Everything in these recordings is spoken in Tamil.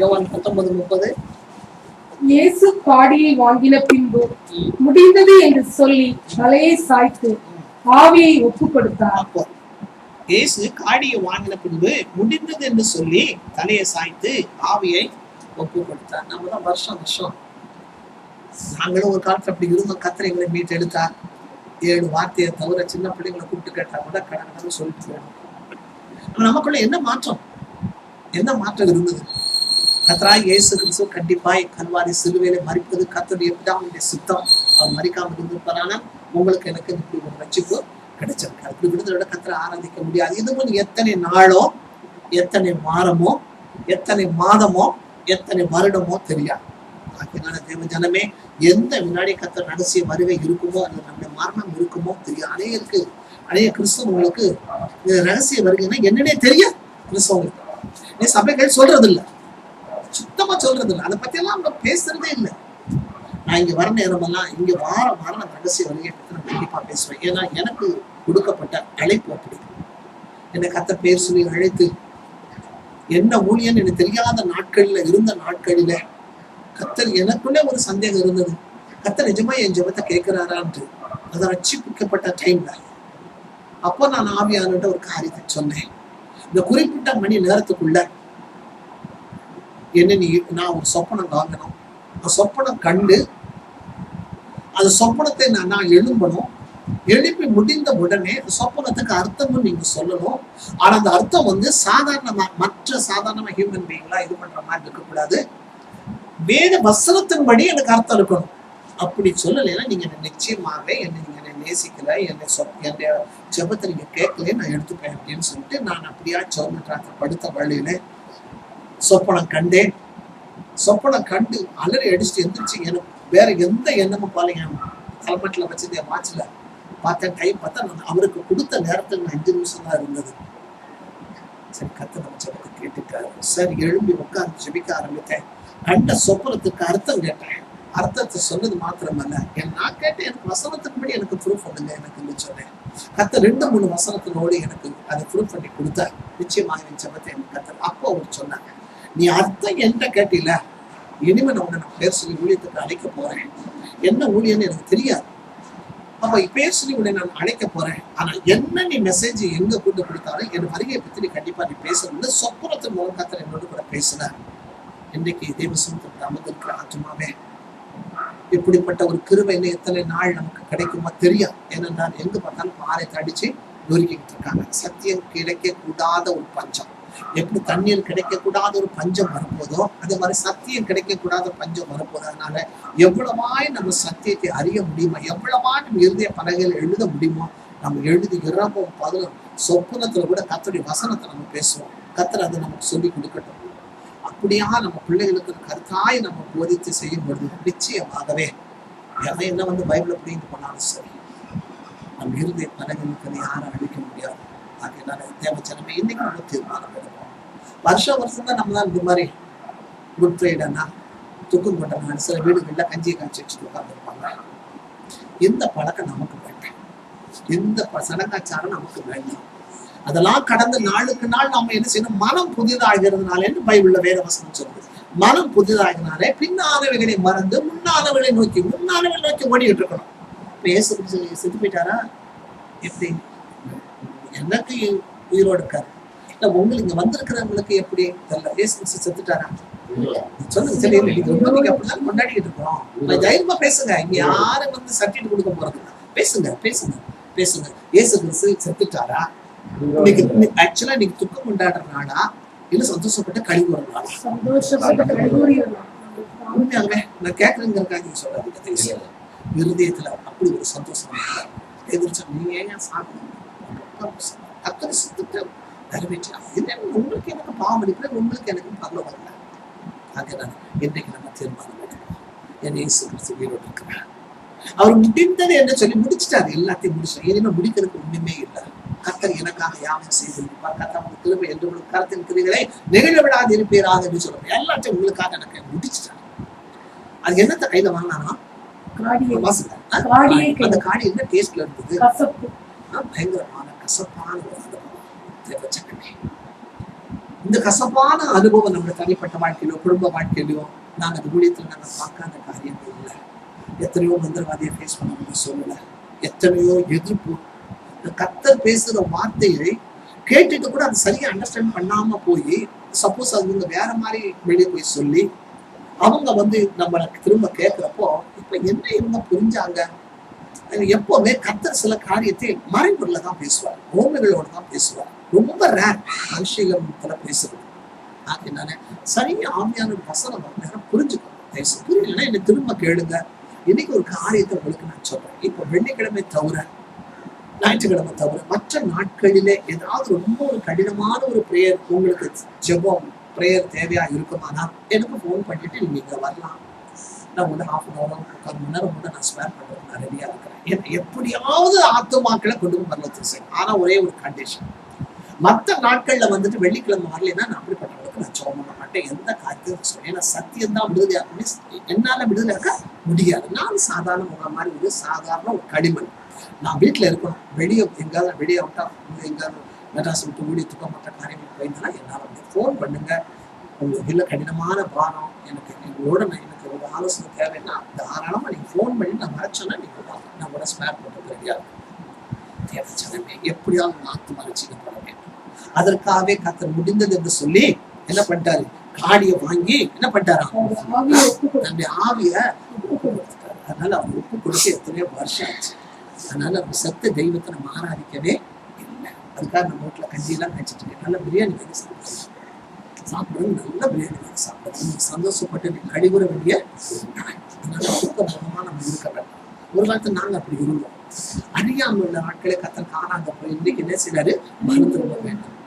யோவான் 19:30. இயேசு காடியை வாங்கின பின்பு முடிந்தது என்று சொல்லி தலையை சாய்த்து ஆவியை ஒப்பு கொடுத்தார். அப்போ இயேசு காடியை வாங்கின பின்பு முடிந்தது என்று சொல்லி தலையை சாய்த்து ஆவியை ஒப்பு கொடுத்தார். நம்ம தான் வருஷம் நாங்களும் ஒரு காலத்துல அப்படி இருந்தோம். கர்த்தர் எங்களை மீட்டு எடுத்தார். 7 வார்த்தையை தவிர சின்ன பிள்ளைங்களை கூப்பிட்டு கேட்டா கூட கடற்கடன்னு சொல்லிட்டு போயிடும். நமக்குள்ள என்ன மாற்றம் இருந்தது? கர்த்தராகிய இயேசு கிறிஸ்து கண்டிப்பாய் கல்வாரி சிலுவையில மரிப்பது கர்த்தருடைய பிதாவுடைய சித்தம். அவர் மரிக்காமல் இருந்திருப்பாரான உங்களுக்கு எனக்கு இப்படி ஒரு ரட்சிப்பு கிடைச்சிருக்காரு. இப்படி விடுதலோட கர்த்தரை ஆராதிக்க முடியாது. இது போல எத்தனை நாளோ, எத்தனை வாரமோ, எத்தனை மாதமோ, எத்தனை வருடமோ தெரியாது. அதனால தேவ ஜனமே, எந்த வினாடி கர்த்தர் ரகசிய வருகை இருக்குமோ அல்லது நம்முடைய மரணம் இருக்குமோ தெரியாது. அநேக கிறிஸ்தவங்களுக்கு ரகசிய வருகைன்னா என்னன்னே தெரியாது. கிறிஸ்தவங்களுக்கு நீ சபைகள் சொல்றது இல்லை, சுத்தமா சொல்றது இல்லை, அதை பத்தி எல்லாம் அவங்க பேசுறதே இல்லை. நான் இங்க வர நேரமெல்லாம் இங்க வாரம் நான் ரகசிய வருகையை பத்தி நான் கண்டிப்பா பேசுவேன். ஏன்னா எனக்கு கொடுக்கப்பட்ட அழைப்பு அப்படி. என்னை கர்த்தர் பேர் சொல்லி அழைத்து என்ன ஊழியன் எனக்கு தெரியாத இருந்த நாட்களில கர்த்தர் எனக்குள்ள ஒரு சந்தேகம் இருந்தது. கர்த்தர் நிஜமா என் ஜெபத்தை கேட்கிறாரான்ட்டு. அதை ரட்சிக்கப்பட்ட டைம்ல அப்போ நான் ஆவியானவர்கிட்ட ஒரு காரியத்தை சொன்னேன். இந்த குறிப்பிட்ட மணி நேரத்துக்குள்ள நான் ஒரு சொப்பனம் வாங்கணும். அந்த சொப்பனம் கண்டு அந்த சொப்பனத்தை நான் எழும்பணும். எழுப்பி முடிந்த உடனே சொப்பனத்துக்கு அர்த்தமும் நீங்க சொல்லணும். ஆனா அந்த அர்த்தம் சாதாரணமா ஹியூமன் பீயிங்லா இது பண்ற மாதிரி இருக்கக்கூடாது. வேத வசனத்தின்படி எனக்கு அர்த்தம் இருக்கணும். அப்படி சொல்லலைன்னா நீங்க நிச்சயமாக நீங்க நேசிக்கல, என்னுடைய ஜெபத்தை நீங்க கேட்கல, நான் எடுத்துப்பேன் அப்படின்னு சொல்லிட்டு நான் அப்படியா சோமற்றாத்த படுத்த வழியில சொப்பனம் கண்டேன். சொப்பனம் கண்டு அலறி அடிச்சுட்டு எந்திரிச்சு எனக்கு வேற எந்த எண்ணமும் பாருங்க. ஹெல்மெட்ல வச்சிருந்த வாட்ச்ல பார்த்தேன், டைம் பார்த்தா நான் அவருக்கு கொடுத்த நேரத்துக்கு நான் 5 நிமிஷம் தான் இருந்தது. சரி, கர்த்தர் நம்ம ஜெபத்தை கேட்டுட்டாரு. சரி, எழும்பி உட்கார்ந்து ஜெபிக்க ஆரம்பித்தேன். கண்ட சொப்பனத்துக்கு அர்த்தம் கேட்டேன். அர்த்தத்தை சொன்னது மாத்திரமல்ல, நான் கேட்டேன், எனக்கு வசனத்தின்படி எனக்கு ப்ரூஃப் பண்ணுங்க எனக்கு சொன்னேன். கர்த்தர் 2-3 வசனத்தினோடு எனக்கு அதை ப்ரூஃப் பண்ணி கொடுத்தார். நிச்சயமாக என் ஜெபத்தை எனக்கு கர்த்தர் அப்போ அவர் சொன்னாங்க, நீ அர்த்தம் என்கிட்ட கேட்டில, இனிமே நான் பேர் சொல்லி ஊழியத்துக்கு அழைக்க போறேன். என்ன ஊழியன்னு எனக்கு தெரியாது. அப்ப பேர் சொல்லி உடனே நான் அழைக்க போறேன். ஆனா என்ன நீ மெசேஜ் எங்க கொண்டு கொடுத்தாலும் என் வருகையை பத்தி நீ கண்டிப்பா நீ பேசணும்னு சொப்பனத்தின் மூலம் கர்த்தர் என்னோடு கூட பேசினார். இன்றைக்கு தேவசனத்துக்கு அமர்ந்திருக்கிற ஆத்மாவே, இப்படிப்பட்ட ஒரு கிருபை இன்னும் எத்தனை நாள் நமக்கு கிடைக்குமா தெரியாது. ஏனென்றால் எங்க பார்த்தாலும் பாறை தடிச்சு நொறுக்கிட்டு இருக்காங்க. சத்தியம் கிடைக்க கூடாத ஒரு பஞ்சம். எப்படி தண்ணீர் கிடைக்க கூடாத ஒரு பஞ்சம் வரப்போதோ அதே மாதிரி சத்தியம் கிடைக்க கூடாத பஞ்சம் வரப்போதோ. அதனால எவ்வளவாய் நம்ம சத்தியத்தை அறிய முடியுமோ, எவ்வளவாய் நம்ம இருதய பலகையில் எழுத முடியுமோ நம்ம எழுதி இரவும் பகலும் சொப்பனத்துல கூட கர்த்தருடைய வசனத்தை நம்ம பேசுவோம். கர்த்தர் அதை நமக்கு சொல்லி கொடுக்கட்டும். அப்படியா நம்ம பிள்ளைகளுக்கு கருத்தாய் நம்ம போதித்து செய்யும் பொழுது நிச்சயமாகவே என்ன பைபிளை புரிந்து போனாலும் சரி, நம்ம இருதய பலகைகளுக்கு யாரும் அழிக்க முடியாது. அதனால தேவச்சனமே இன்னைக்கு நம்ம தீர்மானம் எடுப்போம். வருஷம் தான் நம்ம தான் இந்த மாதிரி குட் ஃப்ரைடேனா துக்கம் கொண்டனா சில வீடுகள்ல கஞ்சியை காய்ச்சி வச்சுட்டு உட்காந்துருப்பாங்க. எந்த பழக்கம் நமக்கு வேண்டாம், எந்த சடங்காச்சாரம் நமக்கு வேண்டாம். அதெல்லாம் கடந்த நாளுக்கு நாள் நம்ம என்ன செய்யணும், மனம் புதிதாகிறதுனால என்று பைபிள்ல வேத வசனம் சொல்லுது. மனம் புதிதாகினாலே பின்னானவைகளை மறந்து முன்னானவர்களை நோக்கி ஓடிட்டு இருக்கணும். இயேசு செத்து போயிட்டாரா? எப்படி எனக்கு உயிரோடு இருக்காரு? இல்ல உங்களுக்கு இங்க வந்திருக்கிறவங்களுக்கு எப்படி தெரியல, இயேசு செத்துட்டாரா? சொல்லுங்க. சரி, ரொம்ப நீங்க அப்படிதான் கொண்டாடிட்டு இருக்கோம். தைரியமா பேசுங்க. இங்க யாரும் சர்டிபிகேட் கொடுக்க போறது? பேசுங்க. இயேசு கிறிஸ்து செத்துட்டாரா? ஆக்சுவலா நீங்க துக்கம் கொண்டாடுற நாளா இல்ல சந்தோஷப்பட்ட கழிவு ஒரு நாளா? உண்மையாகவே நான் கேட்கறேங்கிறதுக்காக சொல்லாதீங்க. இருதயத்துல அப்படி ஒரு சந்தோஷம் எதிர்த்து நீங்க ஏன் சாப்பிடுங்க, அத்தனை சித்தத்தை நிறைவேற்றலாம். உங்களுக்கு எனக்கு பாவம் அடிக்கிறேன், உங்களுக்கு எனக்கு பரவ வரல. அதனால இன்றைக்கு நம்ம தீர்மானம் எடுக்கணும். என் இயேசு கிறிஸ்து உயிரோடு இருக்கிறார். அவர் முடிந்தது என்ன சொல்லி முடிச்சுட்டாரு, எல்லாத்தையும் முடிச்சார். இனிமே முடிக்கிறதுக்கு ஒண்ணுமே இல்லை. கர்த்தர் எனக்காக யாவும் செய்திருப்பார். கர்த்தர் கிருபை என்று உங்களுக்கு கருத்தின் கிரிகளை நெகிழ விடாது இருப்பீராக என்று சொல்லுவார். எல்லாத்தையும் உங்களுக்காக எனக்கு முடிச்சுட்டார். அது என்னத்த கையில வாங்கினானா? அந்த காடி என்ன டேஸ்ட்ல இருந்தது? பயங்கரமான கசப்பான ஒரு அனுபவம். இந்த கசப்பான அனுபவம் நம்ம தனிப்பட்ட வாழ்க்கையிலோ குடும்ப வாழ்க்கையிலோ நாங்க அந்த ஊழியத்துல நாங்க பார்க்காத காரியங்கள் இல்லை. எத்தனையோ மந்திரவாதியை ஃபேஸ் பண்ண முடிய சொல்லல, எத்தனையோ எதிர்ப்பு. கர்த்தர் பேசுற வார்த்தையை கேட்டுட்டு கூட அது சரியா அண்டர்ஸ்டாண்ட் பண்ணாம போய் சப்போஸ் அது வேற மாதிரி வெளியே போய் சொல்லி அவங்க நம்மளை திரும்ப கேட்கிறப்போ இப்ப என்ன இவங்க புரிஞ்சாங்க. எப்பவுமே கர்த்தர் சில காரியத்தை மறைமுறையில தான் பேசுவார், ஓமைகளோட தான் பேசுவார். ரொம்ப ரேர் மனுஷங்கள பேசுறது. அதனால சரியா ஆவியான வசனம் நேரம் புரிஞ்சுக்கணும். புரியலன்னா என்ன திரும்ப கேளுங்க. இன்னைக்கு ஒரு காரியத்தை உங்களுக்கு நான் சொல்றேன். இப்ப வெள்ளிக்கிழமை தவிர, ஞாயிற்றுக்கிழமை தவிர மற்ற நாட்களிலே ஏதாவது ரொம்ப ஒரு கடினமான ஒரு பிரேயர் உங்களுக்கு ஜெபம் பிரேயர் தேவையா இருக்குமானா எனக்கு போன் பண்ணிட்டு நீங்க இங்க வரலாம். நான் ½ மணி நேரம் 3/4 மணி நேரம் நான் ஸ்பேர் பண்றது நான் ரெடியா இருக்கிறேன். ஏன்னா எப்படியாவது ஆத்துமாக்களை கொண்டு போய் பரலத்துக்கு செய்யணும். ஆனா ஒரே ஒரு கண்டிஷன், மற்ற நாட்கள்ல வெள்ளிக்கிழமை வரலைன்னா நான் அப்படிப்பட்டவங்களுக்கு நான் ஜெபம் பண்ண மாட்டேன். எந்த காரியத்தையும் சொல்றேன். ஏன்னா சத்தியம் தான் விடுதலையா என்னால விடுதலையாக்க முடியாது. நான் சாதாரண முறை மாதிரி ஒரு சாதாரண ஒரு கடிமண். நான் வீட்டுல இருக்கணும். வெளியே எங்காவது வெளியே விட்டா எங்காவது மெட்ராஸ் விட்டு ஊழியத்துக்கோ மற்ற காரியங்களுக்கு போயிருந்தா என்னால ஃபோன் பண்ணுங்க. உங்களுக்கு இல்லை கடினமான பாரம் எனக்கு எங்களோட எனக்கு ஒரு ஆலோசனை தேவைன்னா தாராளமா நீங்க ஃபோன் பண்ணி நான் மறைச்சோன்னா நீங்க வாங்க, நான் கூட ஸ்பேர் பண்றது ரெடியா தேவைச்சனமே. எப்படியாவது நாத்து மறைச்சிக்கப்பட வேண்டும். அதற்காகவே கர்த்தர் முடிந்தது என்று சொல்லி என்ன பண்ணிட்டாரு, காடியை வாங்கி என்ன பண்ணிட்டாரா, தன்னுடைய ஆவிய கொடுத்துட்டாரு. அதனால அவர் ஒப்பு கொடுக்க எத்தனையோ வருஷம் ஆச்சு. அதனால நம்ம செத்த தெய்வத்தை நம்ம ஆராதிக்கவே இல்லை. அதுக்காக நம்ம வீட்டுல கஞ்சியெல்லாம் கழிச்சிட்டு இருக்கேன். நல்ல பிரியாணி வாங்கி சாப்பிடுறது, நல்ல பிரியாணி வாங்கி சாப்பிடுறது சந்தோஷப்பட்டு கழிவுற வேண்டிய. அதனால சுத்தமா நம்ம இருக்க வேண்டாம். ஒரு காலத்துல நாங்க அப்படி இருந்தோம். அறியாமல் உள்ள ஆட்களை கத்தர் காணாத போய் இன்னைக்கு என்ன செய்யறாரு, மறந்து விட வேண்டும்.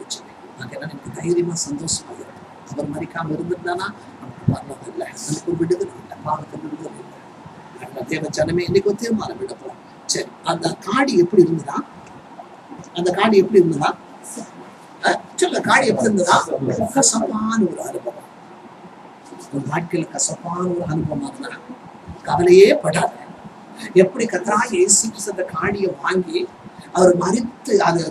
நாங்க எனக்கு தைரியமா சந்தோஷமா இருக்கும். அவர் மறிக்காம இருந்திருந்தானா நமக்கு மரணம் இல்லை, நமக்கு ஒரு விடுதலை இல்லை, பாவத்தை விடுதலை இல்லை. தேவ ஜனமே இன்னைக்கு ஒரு தீர்மானம் விடப்போம். சரி, அந்த காடி எப்படி இருந்ததா, அந்த காடி எப்படி இருந்ததா சொல்ல, காடி எப்படி இருந்ததா, கசப்பான ஒரு அனுபவம். ஒரு வாழ்க்கையில கசப்பான ஒரு அனுபவம் இருந்தா கவலையே படாத. எப்படி கர்த்தராகிய இயேசு கிறிஸ்து அந்த காடியை வாங்கி அவர் மரித்து அது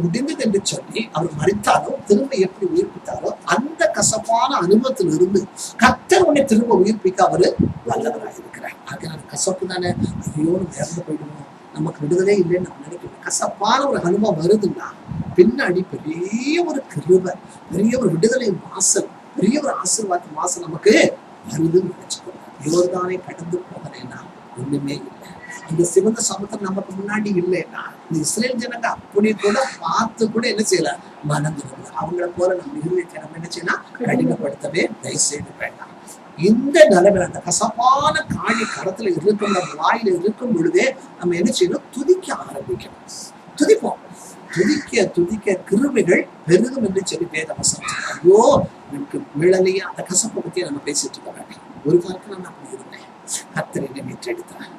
முடிந்தது என்று சொல்லி அவர் மரித்தாரோ திரும்ப எப்படி உயிர்ப்பித்தாரோ அந்த கசப்பான அனுபவத்தில் இருந்து கர்த்தர் உன்னை திரும்ப உயிர்ப்பிக்க அவரு வல்லவராக இருக்கிறார். அதனால கசப்பு தானே, ஐயோ இறந்து போயிடுவோம், நமக்கு விடுதலை இல்லைன்னு நம்ம நினைக்கிறோம். கசப்பான ஒரு அனுபவம் வருதுன்னா பின்னாடி பெரிய ஒரு கிருபை, பெரிய ஒரு விடுதலை வாசல், பெரிய ஒரு ஆசீர்வாத வாசல் நமக்கு வருதுன்னு நினைச்சுக்கோங்க. யோர்தானை கடந்து போகலைன்னா ஒண்ணுமே இல்லை. இந்த சிவந்த சமுத்திரம் நமக்கு முன்னாடி இல்லைன்னா இந்த இஸ்ரேல் ஜனங்க அப்படி கூட பார்த்து கூட என்ன செய்யல, மனந்திருந்தது. அவங்கள போல நம்ம இருதயத்தை நம்ம என்ன செய்யலாம், கடினப்படுத்தவே தயவுசெய்து வேண்டாம். இந்த நிலைமையில அந்த கசப்பான காடி கடத்துல இருக்கும், நம்ம வாயில இருக்கும் பொழுதே நம்ம என்ன செய்யணும், துதிக்க ஆரம்பிக்கணும். துதிப்போம். துதிக்க துதிக்க கிருபைகள் பெருகும் என்று சொல்லி வேத வசனம். ஐயோ எனக்கு மிளலையா அந்த கசப்பை பத்தியே நம்ம பேசிட்டு இருக்க. ஒரு காலத்துல நான் அப்படி இருந்தேன். கர்த்தர் என்னை மீட்டெடுத்தார்.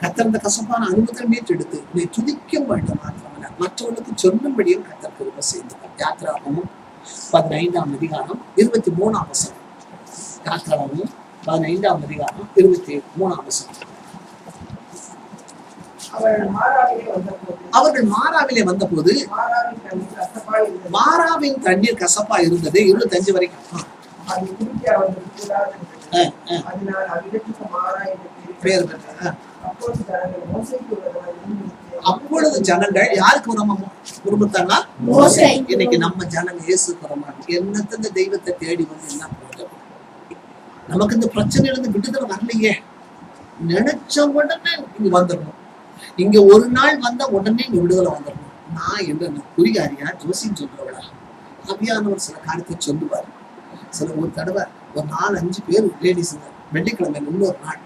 கர்த்தர் அந்த கசப்பான அனுபவத்தை மீட்டெடுத்து நீ துதிக்க வேண்டும் மாத்திரமல்ல மற்றவர்களுக்கு சொல்லும்படியும் கர்த்தர் கிருபை செய்தார். யாத்திராகமம் 15ஆம் அதிகாரம் 23ஆம் வசனம். யாத்திராகமம் 15ஆம் அதிகாரம் 23ஆம் வசனம். அவர்கள் மாராவிலே வந்தபோது மாராவின் தண்ணீர் கசப்பா இருந்தது 25 வரைக்கும். அப்பொழுது ஜனங்கள் யாருக்கு விரும்புத்தாங்க, இன்னைக்கு நம்ம ஜனங்க இயேசு புறமாங்க என்னத்த தெய்வத்தை தேடி வந்து என்ன பிரயோஜனம். நமக்கு இந்த பிரச்சனையில இருந்து விடுதலை வரலையே, நினைச்ச உடனே இங்க வந்துடணும். இங்க ஒரு நாள் வந்தா உடனே இங்க விடுதலை வந்துடணும். நான் என்ன குறிகாரியா ஜோசின்னு சொல்றவளா, ஆவியானவர் சில காரியத்தை சொல்லுவார். சில ஒரு தடவை ஒரு 4-5 பேர் லேடிஸுங்க வெள்ளிக்கிழமை இன்னொரு நாள்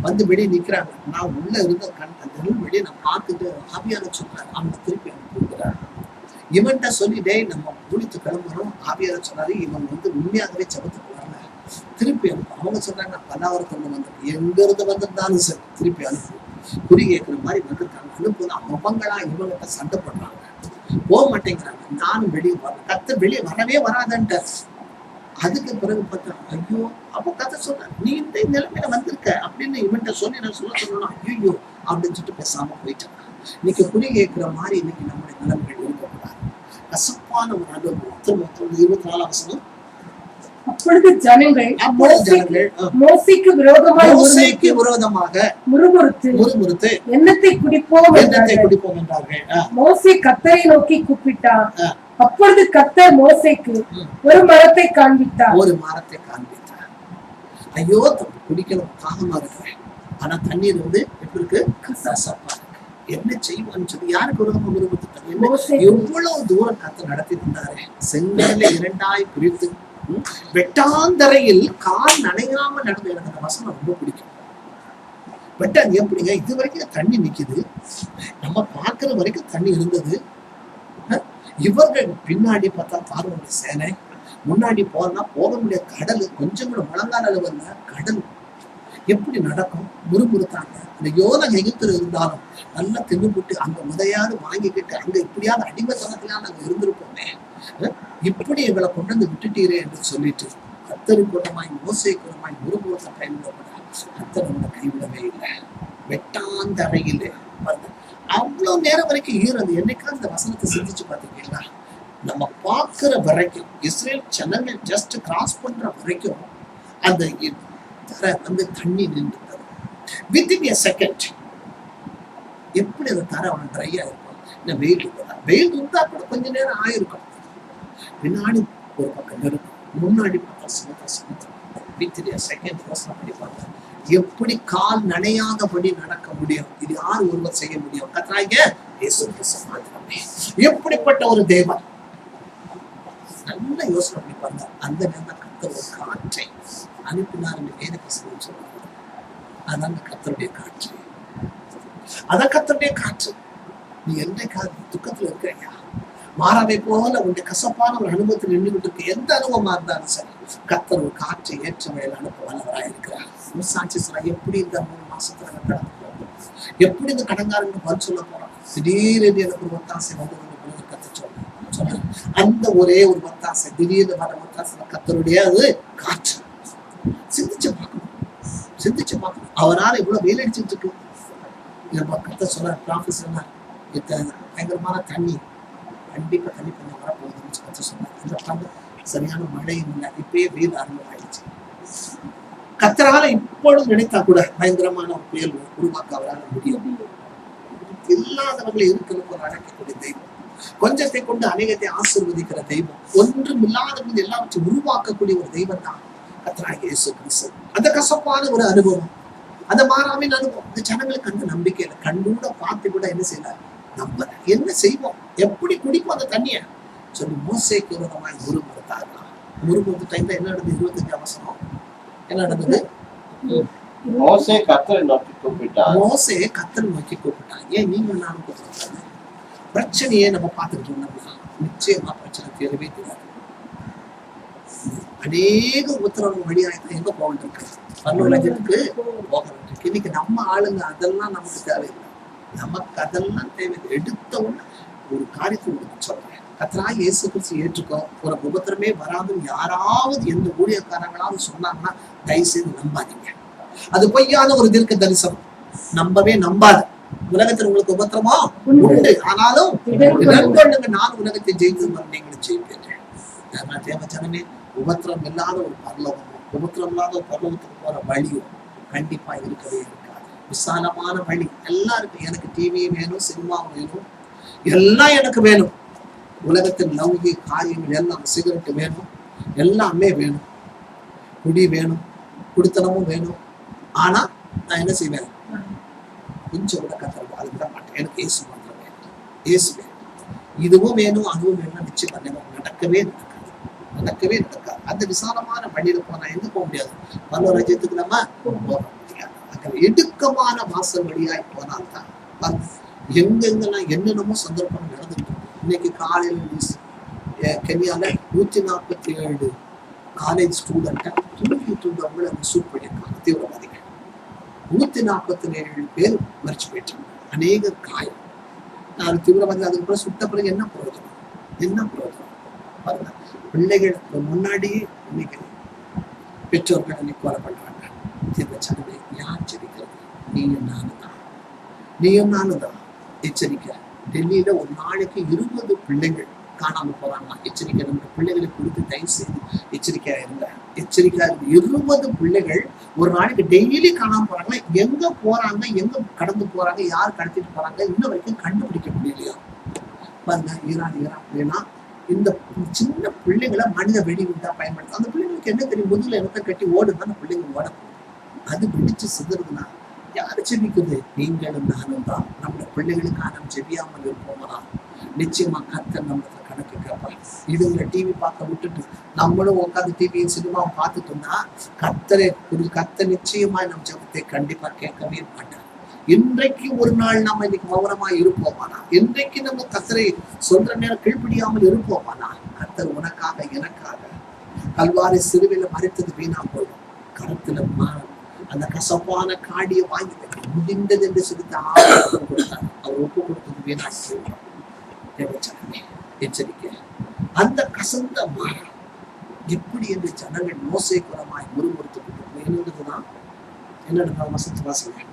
வந்து வெளியே நிக்கிறாங்க. நான் உள்ள இருந்த அந்த வெளியே நான் பார்த்துட்டு ஆவியான சொல்றாரு, அவங்க திருப்பி அனுப்பிடுறாரு. இவன்கிட்ட சொல்லிட்டே நம்ம குளித்து கிளம்புறோம். ஆவியான சொன்னாரு, இவன் உண்மையாகவே ஜபத்துக்கு வரல, திருப்பி அனுப்பு. அவங்க சொல்றாங்க, நான் பல்லாவரத்துல வந்திருக்கேன், எங்க இருந்து வந்திருந்தாலும் சரி திருப்பி அனுப்பு. குறி கேட்கிற மாதிரி வந்திருக்காங்க. அனுப்புனா அவங்களா இவங்கிட்ட சண்டை பண்றாங்க, போக மாட்டேங்கிறாங்க. நானும் வெளியே வரல, கர்த்தர் வெளியே வரவே வராதன்ட்டு. அதுக்கு பிறகு பார்த்தா ஐயோ, அப்போ கதை சொன்ன நீ இந்த நிலைமையில வந்திருக்க அப்படின்னு இவன்கிட்ட சொல்லி நான் சொல்லணும். ஐயோ அப்படின்னு சொல்லிட்டு பேசாம போயிட்டாங்க. இன்னைக்கு குறி கேட்கிற மாதிரி இன்னைக்கு நம்முடைய நிலைமைகள் இருக்கக்கூடாது. கசப்பா பயங்கரமான ஒரு அனுபவம். திரும்ப 24ஆம் வசனம். அப்பொழுது ஜனங்கள் மோசேக்கு விரோதமாக முறுமுறுத்து எண்ணத்தை குடிப்போம் என்றார்கள். மோசே கர்த்தரை நோக்கி கூப்பிட்டார். அப்பொழுது கர்த்தர் மோசேக்கு ஒரு மரத்தை காண்பித்தார். ஐயோ, குடிக்கணும், தாகமா இருக்கிறேன், ஆனா தண்ணீர் வந்து எப்படி இருக்கு? கசப்பா இருக்கு. என்ன செய்வான்னு சொல்லி யாருக்கு விரோதமா முறுமுறுத்துட்டாங்க? எவ்வளவு தூரம் கர்த்தர் நடத்தி இருந்தாரு. செங்கடலை 2ஆய் பிரித்து வெட்டாந்தரையில் கால் நனையாம நடந்து. எனக்கு அந்த வசனம் ரொம்ப பிடிக்கும். பட் அது எப்படிங்க இது வரைக்கும் தண்ணி நிக்குது, நம்ம பாக்குற வரைக்கும் தண்ணி இருந்தது. இவர்கள் பின்னாடி பார்த்தா பார்வனுடைய சேனை, முன்னாடி போனா போக முடியாத கடல், கொஞ்சம் கூட முழங்கால அளவு இல்ல கடல். எப்படி நடக்கும்? முறுமுறுத்தாங்க. இந்த யோதனை எகிப்துல இருந்தாலும் நல்லா தின்னுபுட்டு அங்க உதையாவது வாங்கிக்கிட்டு அங்க இப்படியாவது அடிமைத்தனத்திலாம் நாங்க இருந்திருப்போமே, இப்படி எங்களை கொண்டு வந்து விட்டுட்டீரே என்று சொல்லிட்டு கர்த்தருக்கு குணமாய் மோசே குணமாய் முறுமுறுத்த டைம்ல கர்த்தர் நம்மளை கைவிடவே இல்லை. வெட்டாந்தரையிலே அவ்வளவு நேரம் வரைக்கும் ஈரது. என்னைக்காவது இந்த வசனத்தை சிந்திச்சு பாத்தீங்களா? நம்ம பாக்குற வரைக்கும் இஸ்ரேல் ஜனங்கள் ஜஸ்ட் கிராஸ் பண்ற வரைக்கும் அந்த தரை வந்து தண்ணி நின்று வித்தின் எ செகண்ட். எப்படி அந்த தரை அவன் ட்ரையா இருக்கும்? இன்னும் வெயில் இருக்குதா? வெயில் இருந்தா கூட கொஞ்ச நேரம் ஆயிருக்கும். பின்னாடி ஒரு பக்கம் இருக்கும், முன்னாடி பார்த்தா சமுத்திரம். வித்தின் எ செகண்ட் அப்படி பார்த்தா எப்படி கால் நனையாதபடி நடக்க முடியும்? இது யார் ஒருவர் செய்ய முடியும்? கர்த்தராகிய இயேசு கிறிஸ்து மாத்திரமே. எப்படிப்பட்ட ஒரு தேவன்! நல்ல யோசனை பண்ணி பாருங்க. அந்த நேரம் கர்த்தர் ஒரு காற்றை அனுப்பினார் என்று வேத புத்தகம் சொல்றாங்க. அதான் கர்த்தருடைய காற்று. அதான் கர்த்தருடைய காற்று. நீ என்னைக்காவது துக்கத்துல இருக்கிறையா? மாறாவை போல உன்னுடைய கசப்பான ஒரு அனுபவத்தில் நின்றுகிட்டு இருக்கு. எந்த அனுபவமா இருந்தாலும் சரி, கர்த்தர் ஒரு காற்றை ஏற்ற வழியில் அனுப்ப வல்லவராக இருக்கிறார். சாட்சி சொல்ல எப்படி இந்த 3 மாசத்துல கடந்து போகும், எப்படி இந்த கடங்காரங்க பதில் சொல்ல போறான். திடீர்னு எனக்கு ஒரு ஒத்தாசை வந்து கத்து சொல்ல, அந்த ஒரே ஒரு ஒத்தாசை, திடீர்னு வர ஒத்தாசை கர்த்தருடைய அது காற்று. சிந்திச்சு பார்க்கணும். அவரால் இவ்வளவு வெயில் அடிச்சுட்டு இருக்கு. கர்த்தர் சொல்ற ப்ராஃபஸ் சொன்னார், பயங்கரமான தண்ணி, கண்டிப்பா தண்ணி கொஞ்சம் வரப்போகுதுன்னு கர்த்தர் சொன்னார். இந்த சரியான மழையும் இல்லை, இப்பயே வெயில் ஆரம்பமாயிடுச்சு. கர்த்தரால இப்பொழுது நினைத்தா கூட பயங்கரமான ஒரு புயல் உருவாக்க அவரால் முடியும். இல்லாதவர்களை இருக்கிற அழைக்கக்கூடிய தெய்வம், கொஞ்சத்தை கொண்டு அநேகத்தை ஆசீர்வதிக்கிற தெய்வம், ஒன்றும் இல்லாதவர்கள் எல்லாவற்றையும் உருவாக்கக்கூடிய ஒரு தெய்வம் தான் கர்த்தராகிய இயேசு கிறிஸ்து. அந்த கசப்பான ஒரு அனுபவம், அந்த மாறாவின் அனுபவம், இந்த ஜனங்களுக்கு அந்த நம்பிக்கையில கண்ணூட பார்த்து கூட என்ன செய்யல, நம்ம என்ன செய்வோம், எப்படி குடிப்போம் அந்த தண்ணிய சொல்லி மோசேக்கு விரோதமாய் முறுமுறுத்தார்களாம். முறுமுறுத்த டைம்ல என்ன நடந்தது? 25ஆம் வசனம் என்ன நடந்தது? மோசே கர்த்தரை நோக்கி கூப்பிட்டான். ஏன் நீங்க நானும் கூப்பிட்டாங்க? பிரச்சனையே நம்ம பார்த்துட்டு இருந்தோம்னா நிச்சயமா பிரச்சனை தேர்வே தெரியாது. அநேக உத்தரவு வழியாயிரம் எங்க போகிட்டு பரலோகத்துக்கு போகிறது. இன்னைக்கு நம்ம ஆளுங்க அதெல்லாம் நமக்கு தேவையில்லை. நமக்கு அதெல்லாம் தேவையில்லை. எடுத்த உடனே ஒரு காரியத்தை உங்களுக்கு சொல்றேன், கர்த்தராகிய இயேசு கிறிஸ்து ஏற்றுக்கோ, ஒரு உபத்திரமே வராதுன்னு யாராவது எந்த ஊழியக்காரங்களாவது சொன்னாங்கன்னா தயவு செய்து நம்பாதீங்க. அது பொய்யான ஒரு தீர்க்க தரிசனம். நம்பாது. உலகத்தில் உங்களுக்கு உபத்திரமா உண்டு, ஆனாலும் நான் உலகத்தை ஜெயித்து நீங்களும் ஜெயிப்பீர்கள். தேவ ஜனமே, உபத்திரம் இல்லாத ஒரு பரலோகமும் உபத்திரம் இல்லாத ஒரு பரலோகத்துக்கு போற வழியும் கண்டிப்பா இருக்கவே இருக்காது. விசாலமான வழி எல்லாம் இருக்கு. எனக்கு டிவி வேணும், சினிமா வேணும், எல்லாம் எனக்கு வேணும். உலகத்தின் லௌகிக காரியங்கள் எல்லாம், சிகரெட் வேணும், எல்லாமே வேணும், குடி வேணும், குடித்தனமும் வேணும். ஆனா நான் என்ன செய்வேன்? கொஞ்சம் கூட கத்தறது அது விட மாட்டேன். எனக்கு இயேசு மாத்திரம் வேணும், இயேசு வேணும். இதுவும் வேணும், அதுவும் வேணும். நிச்சயம் நடக்கவே நடக்காது. அந்த விசாலமான வழியில போனா எங்க போக முடியாது? பரலோகத்துக்கு நம்ம போக முடியாது. இடுக்கமான வாசல் வழியாய் போனால்தான் எங்கெங்கெல்லாம் என்னென்னமோ சந்தர்ப்பம் நடந்துட்டு. இன்னைக்கு காலையில கென்யால 147 காலேஜ் ஸ்டூடெண்ட்டை தூக்கிட்டு இருந்தவங்களை சூட் பண்ணியிருக்காங்க தீவிரவாதிகள். 147 பேர் மறிச்சு போயிட்டாங்க, அநேக காயம். நான் தீவிரவாதி அதுக்கப்புறம் சுட்ட பிறகு என்ன பிரயோஜனம் பாருங்க. பிள்ளைகள் முன்னாடியே இன்னைக்கு பெற்றோர்கள் இன்னைக்கு கொலை பண்றாங்க. யார் எச்சரிக்கிறது? நீயும் நானும் தான் எச்சரிக்க. டெல்லியில ஒரு நாளைக்கு 20 பிள்ளைகள் காணாம போறாங்களா? எச்சரிக்கை. நம்ம பிள்ளைகளை குறித்து தயவு செய்து எச்சரிக்கையா இருங்க. 20 பிள்ளைகள் ஒரு நாளைக்கு டெய்லி காணாம போறாங்களா? எங்க போறாங்க, எங்க கடந்து போறாங்க, யார் கடத்திட்டு போறாங்க, இன்ன வரைக்கும் கண்டுபிடிக்க முடியலையா? பாருங்க, ஈரான் அப்படின்னா இந்த சின்ன பிள்ளைகளை மனித வெடிகுண்டா பயன்படுத்த. அந்த பிள்ளைங்களுக்கு என்ன தெரியும்? முதுகுல இடத்த கட்டி ஓடுதான் அந்த பிள்ளைங்க ஓட. அது வெடிச்சு சிதறதுன்னா யாரு ஜெபிக்கிறது? நீங்களும் நானும் தான். நம்மளோட பிள்ளைகளுக்காக நம்ம ஜெபியாமல் இருப்போமா? நிச்சயமா கர்த்தர் நம்மள கணக்கு கேட்பார். இதுங்களை டிவி பார்க்க விட்டுட்டு நம்மளும் உட்காந்து டிவியும் சினிமாவும் பார்த்துட்டு இருந்தா கர்த்தர் நிச்சயமா நம்ம ஜெபத்தை கண்டிப்பா கேட்கவே மாட்டார். இன்றைக்கு ஒரு நாள் நம்ம இன்னைக்கு மௌனமா இருப்போமானா? இன்றைக்கு நம்ம கர்த்தரை சொல்ற நேரம் கீழ்ப்படியாமல் இருப்போமானா? கர்த்தர் உனக்காக எனக்காக கல்வாரி சிலுவையில மறித்தது வீணா போயிடும். கருத்துல மாறும். அந்த கசப்பான காடியை வாங்கி முடிந்தது என்று சிரித்த கொடுத்தார். அவர் ஒப்பு கொடுத்தது வீணா போயிடும். எச்சரிக்கை. அந்த கசந்த மரம் எப்படி என்று ஜனங்கள் மோசைக்குறமாய் முறுமுறுத்துக்கிட்டு என்னதுதான் என்னென்ன வசதி வாசனை.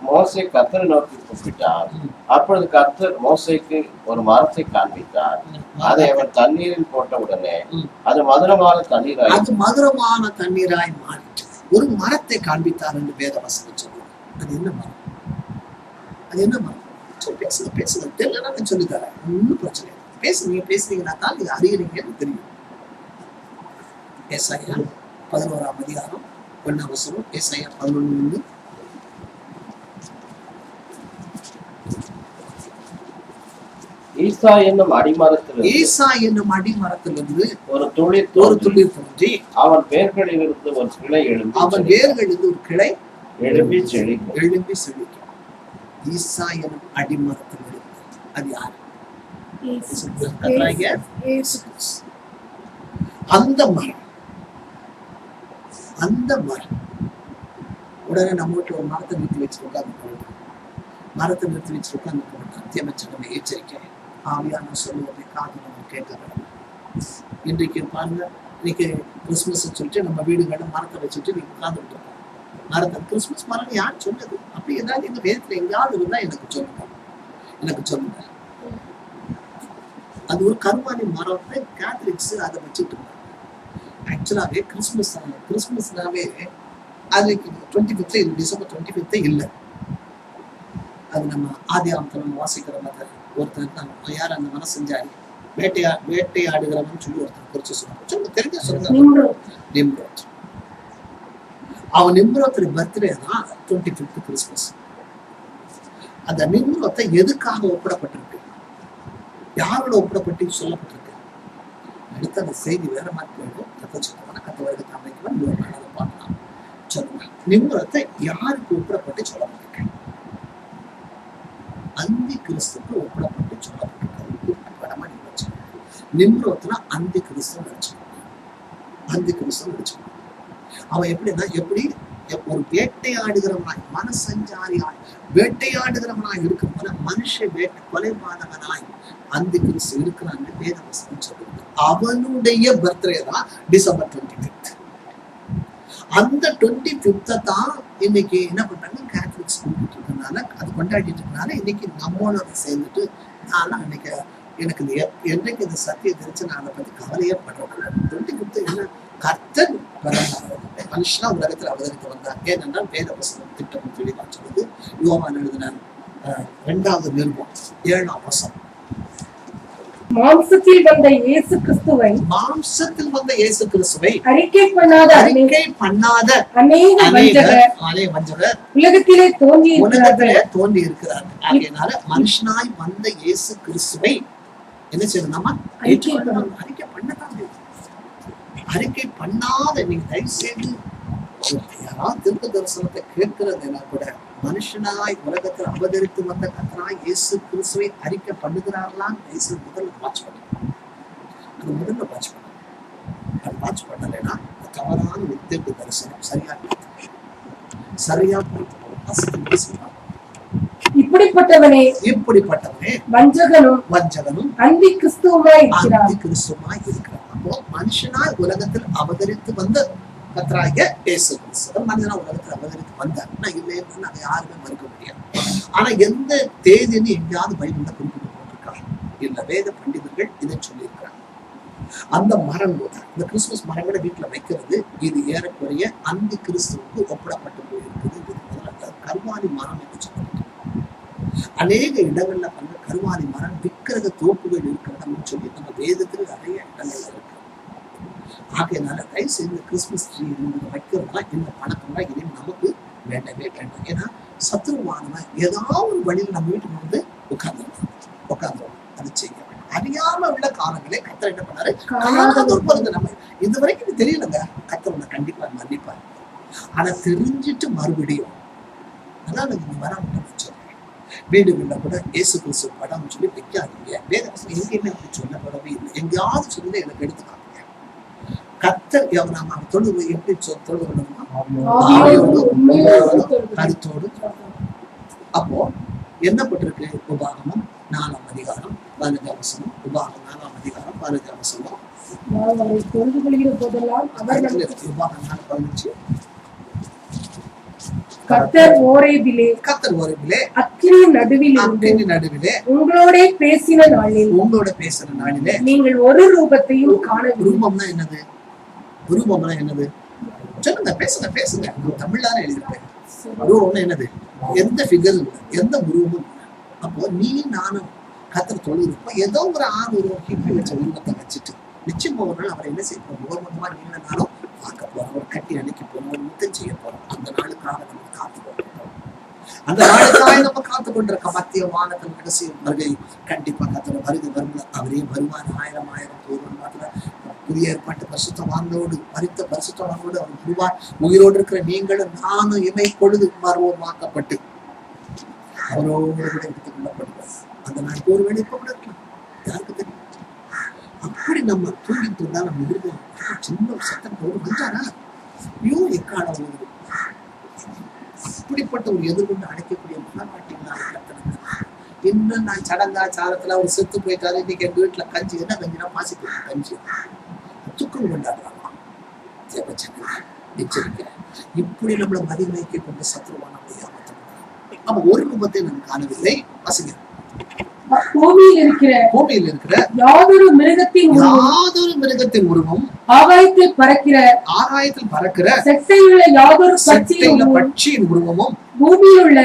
மோசே கர்த்தரை நோக்கி கூப்பிட்டார். அப்பொழுது கர்த்தர் மோசேக்கு ஒரு மரத்தை காண்பித்தார். அதை அவர் தண்ணீரில் போட்ட உடனே அது மதுரமான தண்ணீராய் மாறிட்டு ஒரு மரத்தை காண்பித்தார் என்று வேத வசனம் சொல்லுவார். அது என்ன மரம்? அது என்ன மரம்? பேசுங்க தெரியல சொல்லி தரேன். ஒன்னும் பிரச்சனை இல்லை. நீங்க பேசுறீங்கன்னா தான் நீங்க அறியறீங்கன்னு தெரியும். ஏசாயா 11ஆம் அதிகாரம் 1ஆம் வசனம். ஏசாயா 11. ஈசா என்னும் அடிமரத்திலிருந்து ஒரு துளிர் தோன்றி அவன் வேர்களிலிருந்து ஒரு கிளை எழும்பி செழிக்கும். ஈசா என்னும் அடிமரத்திலிருந்து அது யாரு? அந்த மரம் உடனே நம்ம வீட்டுல ஒரு மரத்தை நிறுத்தி வச்சிருக்காங்க. மரத்தை நிறுத்தி வச்சிருக்காங்க. அத்தியமைச்சகமே எச்சரிக்கை. ஆவியான சொல்லுவதை காது நம்ம கேட்கணும். இன்றைக்கு பாருங்க, இன்னைக்கு கிறிஸ்துமஸ் சொல்லிட்டு நம்ம வீடுகளை மரத்தை வச்சுட்டு நீங்க உட்கார்ந்துட்டு இருக்கோம். மரத்தை கிறிஸ்துமஸ் மரம் யார் சொன்னது? அப்படி ஏதாவது எங்க வேதத்துல எங்கேயாவது இருந்தா எனக்கு சொல்லுங்க. அது ஒரு கருமானி மரத்தை கேத்தலிக்ஸ் அதை வச்சுட்டு இருந்தாங்க. ஆக்சுவலாவே கிறிஸ்துமஸ்னாவே அதுக்கு 25 டிசம்பர் 25 இல்லை. அது நம்ம ஆதியாகமத்துல நம்ம வாசிக்கிற மாதிரி ஒருத்தர் தான் யார் அந்த மனம் செஞ்சாரு? வேட்டையாடுகிறவன் சொல்லி ஒருத்தர் குறிச்சு சொல்லுங்க. தெரிஞ்ச சொல்லுங்க. நிம்ரோத். அவன் நிம்ரோத்துடைய பர்த்டே தான் 25th கிறிஸ்துமஸ். அந்த நிம்ரோத்தை எதுக்காக ஒப்பிடப்பட்டிருக்கு? யாரோட ஒப்பிடப்பட்டு சொல்லப்பட்டிருக்கு? அடுத்த அந்த செய்தி வேற மாதிரி போயிடும். கத்த வருடத்தை அமைக்கலாம். அதை பார்க்கலாம். சொல்லுங்க. நிம்ரோத்தை யாருக்கு ஒப்பிடப்பட்டு சொல்லப்பட்டிருக்கு? அந்தி கிறிஸ்துக்கு ஒப்பிடப்பட்டு சொல்லப்பட்டிருக்காரு. படமா நீங்க வச்சுக்கோங்க. நிம்ரோத்னா அந்தி கிறிஸ்து வச்சுக்கோங்க. அவன் எப்படி ஒரு வேட்டையாடுகிறவனாய் மனசஞ்சாரியாய் வேட்டையாடுகிறவனாய் இருக்கிறவன மனுஷ கொலைபாதகனாய் அந்தி கிறிஸ்து இருக்கிறான்னு வேதவசனம் சொல்லுது. அவனுடைய பர்த்டே தான் டிசம்பர் 25. அந்த 25 தான் இன்னைக்கு என்ன பண்றாங்க? கேத்தலிக்ஸ் கொண்டாடிட்டு இருக்கனால அது கொண்டாடிட்டு இருக்கனால இன்னைக்கு நம்மளோட சேர்ந்துட்டு நான் அன்னைக்கு எனக்கு என்னைக்கு இந்த சத்தியம் தெரிஞ்சு நான் அதை பத்தி கவலையே பண்றேன். 25 என்ன? கர்த்தர் மனுஷனா உலகத்தில் அவதரித்து வந்தார். ஏனென்றால் வேத வசனம் திட்டம் தெளிவா சொல்லுது. யோவான் எழுதின 2வது நிருபம் 7ஆம் வசனம். மாம்சத்தில் வந்த இயேசு கிறிஸ்துவை அறிக்கை பண்ணாத அநேக வஞ்சகர் உலகத்திலே தோன்றி இருக்கிறார். ஆகையினால மனுஷனாய் வந்த இயேசு கிறிஸ்துவை என்ன செய்யணும்? அறிக்கை பண்ணாத நீங்க தயவு செய்து யாராவது திருப்ப தரிசனத்தை கேட்கிறதுனா கூட மனுஷனாய் உலகத்தில் அவதரித்து வந்த கர்த்தராய் இயேசு கிறிஸ்துவை அறிக்கை பண்ணுகிறார்களாம். முதல்ல வாட்ச் பண்ணணும். அது வாட்ச் பண்ணலைன்னா தவறான திருப்ப தரிசனம் சரியா இப்படிப்பட்டவனே வஞ்சகனும் அந்தி கிறிஸ்துவாய் இருக்கிறார். அப்போ மனுஷனாய் உலகத்தில் அவதரித்து வந்த கர்த்தராகிய இயேசு கிறிஸ்து மனிதனா உலகத்தில் அவதரித்து வந்தார். இல்லைன்னு நாங்க யாருமே மறுக்க முடியாது. ஆனா எந்த தேதின்னு எங்கேயாவது பைபிள்ல குறிப்பிட்டு போட்டிருக்காங்க? இல்ல, வேத பண்டிதர்கள் இதை சொல்லியிருக்கிறாங்க. அந்த மரங்களோட இந்த கிறிஸ்துமஸ் மரங்களை வீட்டுல வைக்கிறது இது ஏறக்குறைய அந்த கிறிஸ்துவுக்கு ஒப்பிடப்பட்டு போயிருக்குது. இது முதல்ல கருவாலி மரம் என்று சொல்லப்பட்டது. அநேக இடங்கள்ல வந்து கருவாலி மரம் விக்கிரக தோப்புகள் இருக்கிறதுன்னு சொல்லி நம்ம வேதத்துல நிறைய இடங்கள்ல இருக்கு. ஆகையினால தயவு செய்து கிறிஸ்துமஸ் ட்ரீ வைக்கிறதுனா இந்த பழக்கம்லாம் இனி நமக்கு வேண்டவே வேண்டாம். ஏன்னா சத்துருவானவன் ஏதாவது ஒரு வழியில் நம்ம வீட்டுக்கு வந்து உட்கார்ந்துருவோம். அது செய்ய வேண்டும். அறியாம உள்ள காலங்களே கர்த்தர் என்ன பண்ணாரு, நம்ம இது வரைக்கும் இது தெரியலங்க, கர்த்தர் உன்னை கண்டிப்பா மன்னிப்பாரு. ஆனா தெரிஞ்சிட்டு மறுபடியும் அதான் நீங்க வராம சொல்றேன். வீடுகள்ல கூட இயேசு கிறிஸ்து படம் சொல்லி வைக்காதீங்க. வேதவசனம் எங்கேயுமே அப்படி சொல்லப்படவே இல்லை. எங்கேயாவது சொல்லி எனக்கு எடுத்துக்காங்க. கர்த்தர் நாம தொழுது எப்படி தொழுகணும்னா கருத்தோடு. அப்போ என்ன பட்டிருக்கு? உபாகமம் 4ஆம் அதிகாரம் 15ஆம் வசனம். உபாகமம் 4ஆம் அதிகாரம் 15ஆம் வசனம். உபாகமம் 4:15. கர்த்தர் ஓரேபிலே அக்கினி நடுவிலே உங்களோட பேசின நாளிலே நீங்கள் ஒரு ரூபத்தையும் காணவில்லை. ரூபம்னா என்னது? ரூபம்னா என்னது? சொல்லுங்க, பேசுங்க. தமிழ்லான எழுதியிருப்பேன். ரூபம்னா என்னது? எந்த ஃபிகர், எந்த உருவமும். அப்போ நீ நானும் கர்த்தர் தொழுகிறப்ப ஏதோ ஒரு உருவம் கீழ்ப்பி வச்ச உருவத்தை வச்சுட்டு நிச்சயமா ஒரு நாள் அவரை என்ன செய்ய போறோம்? முகமுகமா நீங்க நானும் பார்க்க போறோம். அவர் கட்டி அணைக்க போறோம். ஒரு முத்தம் செய்ய போறோம். அந்த நாளுக்காக நம்ம காத்து கொண்டிருக்கோம். அந்த நாளுக்காக நம்ம காத்து கொண்டிருக்க மத்திய வானத்தின் கடைசி வருகை கண்டிப்பா கர்த்தர் வருகை வரும்போது அவரே வருவார். 1000 போதும் புதிய ஏற்பாட்டு பரிசுத்தவான்களோடு மரித்த பரிசுத்தவான்களோடு அவர் வருவார். உயிரோடு இருக்கிற நீங்களும் நானும் இமை பொழுது மர்வமாக்கப்பட்டு அவரோடு கூட எடுத்துக் கொள்ளப்படுவார். அந்த நாளுக்கு ஒரு வேலை இப்ப கூட இருக்கலாம், யாருக்கு தெரியும்? அப்படி நம்ம தூங்கிட்டு இருந்தா நம்ம இருக்கோம். சின்ன ஒரு சத்தத்தோடு வந்தாரா ஐயோ எக்கான ஒரு அப்படிப்பட்ட ஒரு எதிர்கொண்டு அடைக்கக்கூடிய மனப்பாட்டிங்களா இன்னும் நான் சடங்கா சாரத்துல ஒரு செத்து போயிட்டாரு. இன்னைக்கு எங்க வீட்டுல கஞ்சி என்ன கஞ்சினா மாசி கஞ்சி துக்கம் கொண்டாடுறாங்க. எச்சரிக்கிறேன். இப்படி நம்மளை மதிமைக்கு கொண்டு சத்ருவான நம்ம ஒரு ரூபத்தை நாம் காணவில்லை. பசங்க பூமியில் இருக்கிற யாதொரு மிருகத்தின் உருவம் ஆகாயத்தில் பறக்கிற செட்டையுள்ள யாதொரு பட்சியின் உருவமும் பூமியில் உள்ள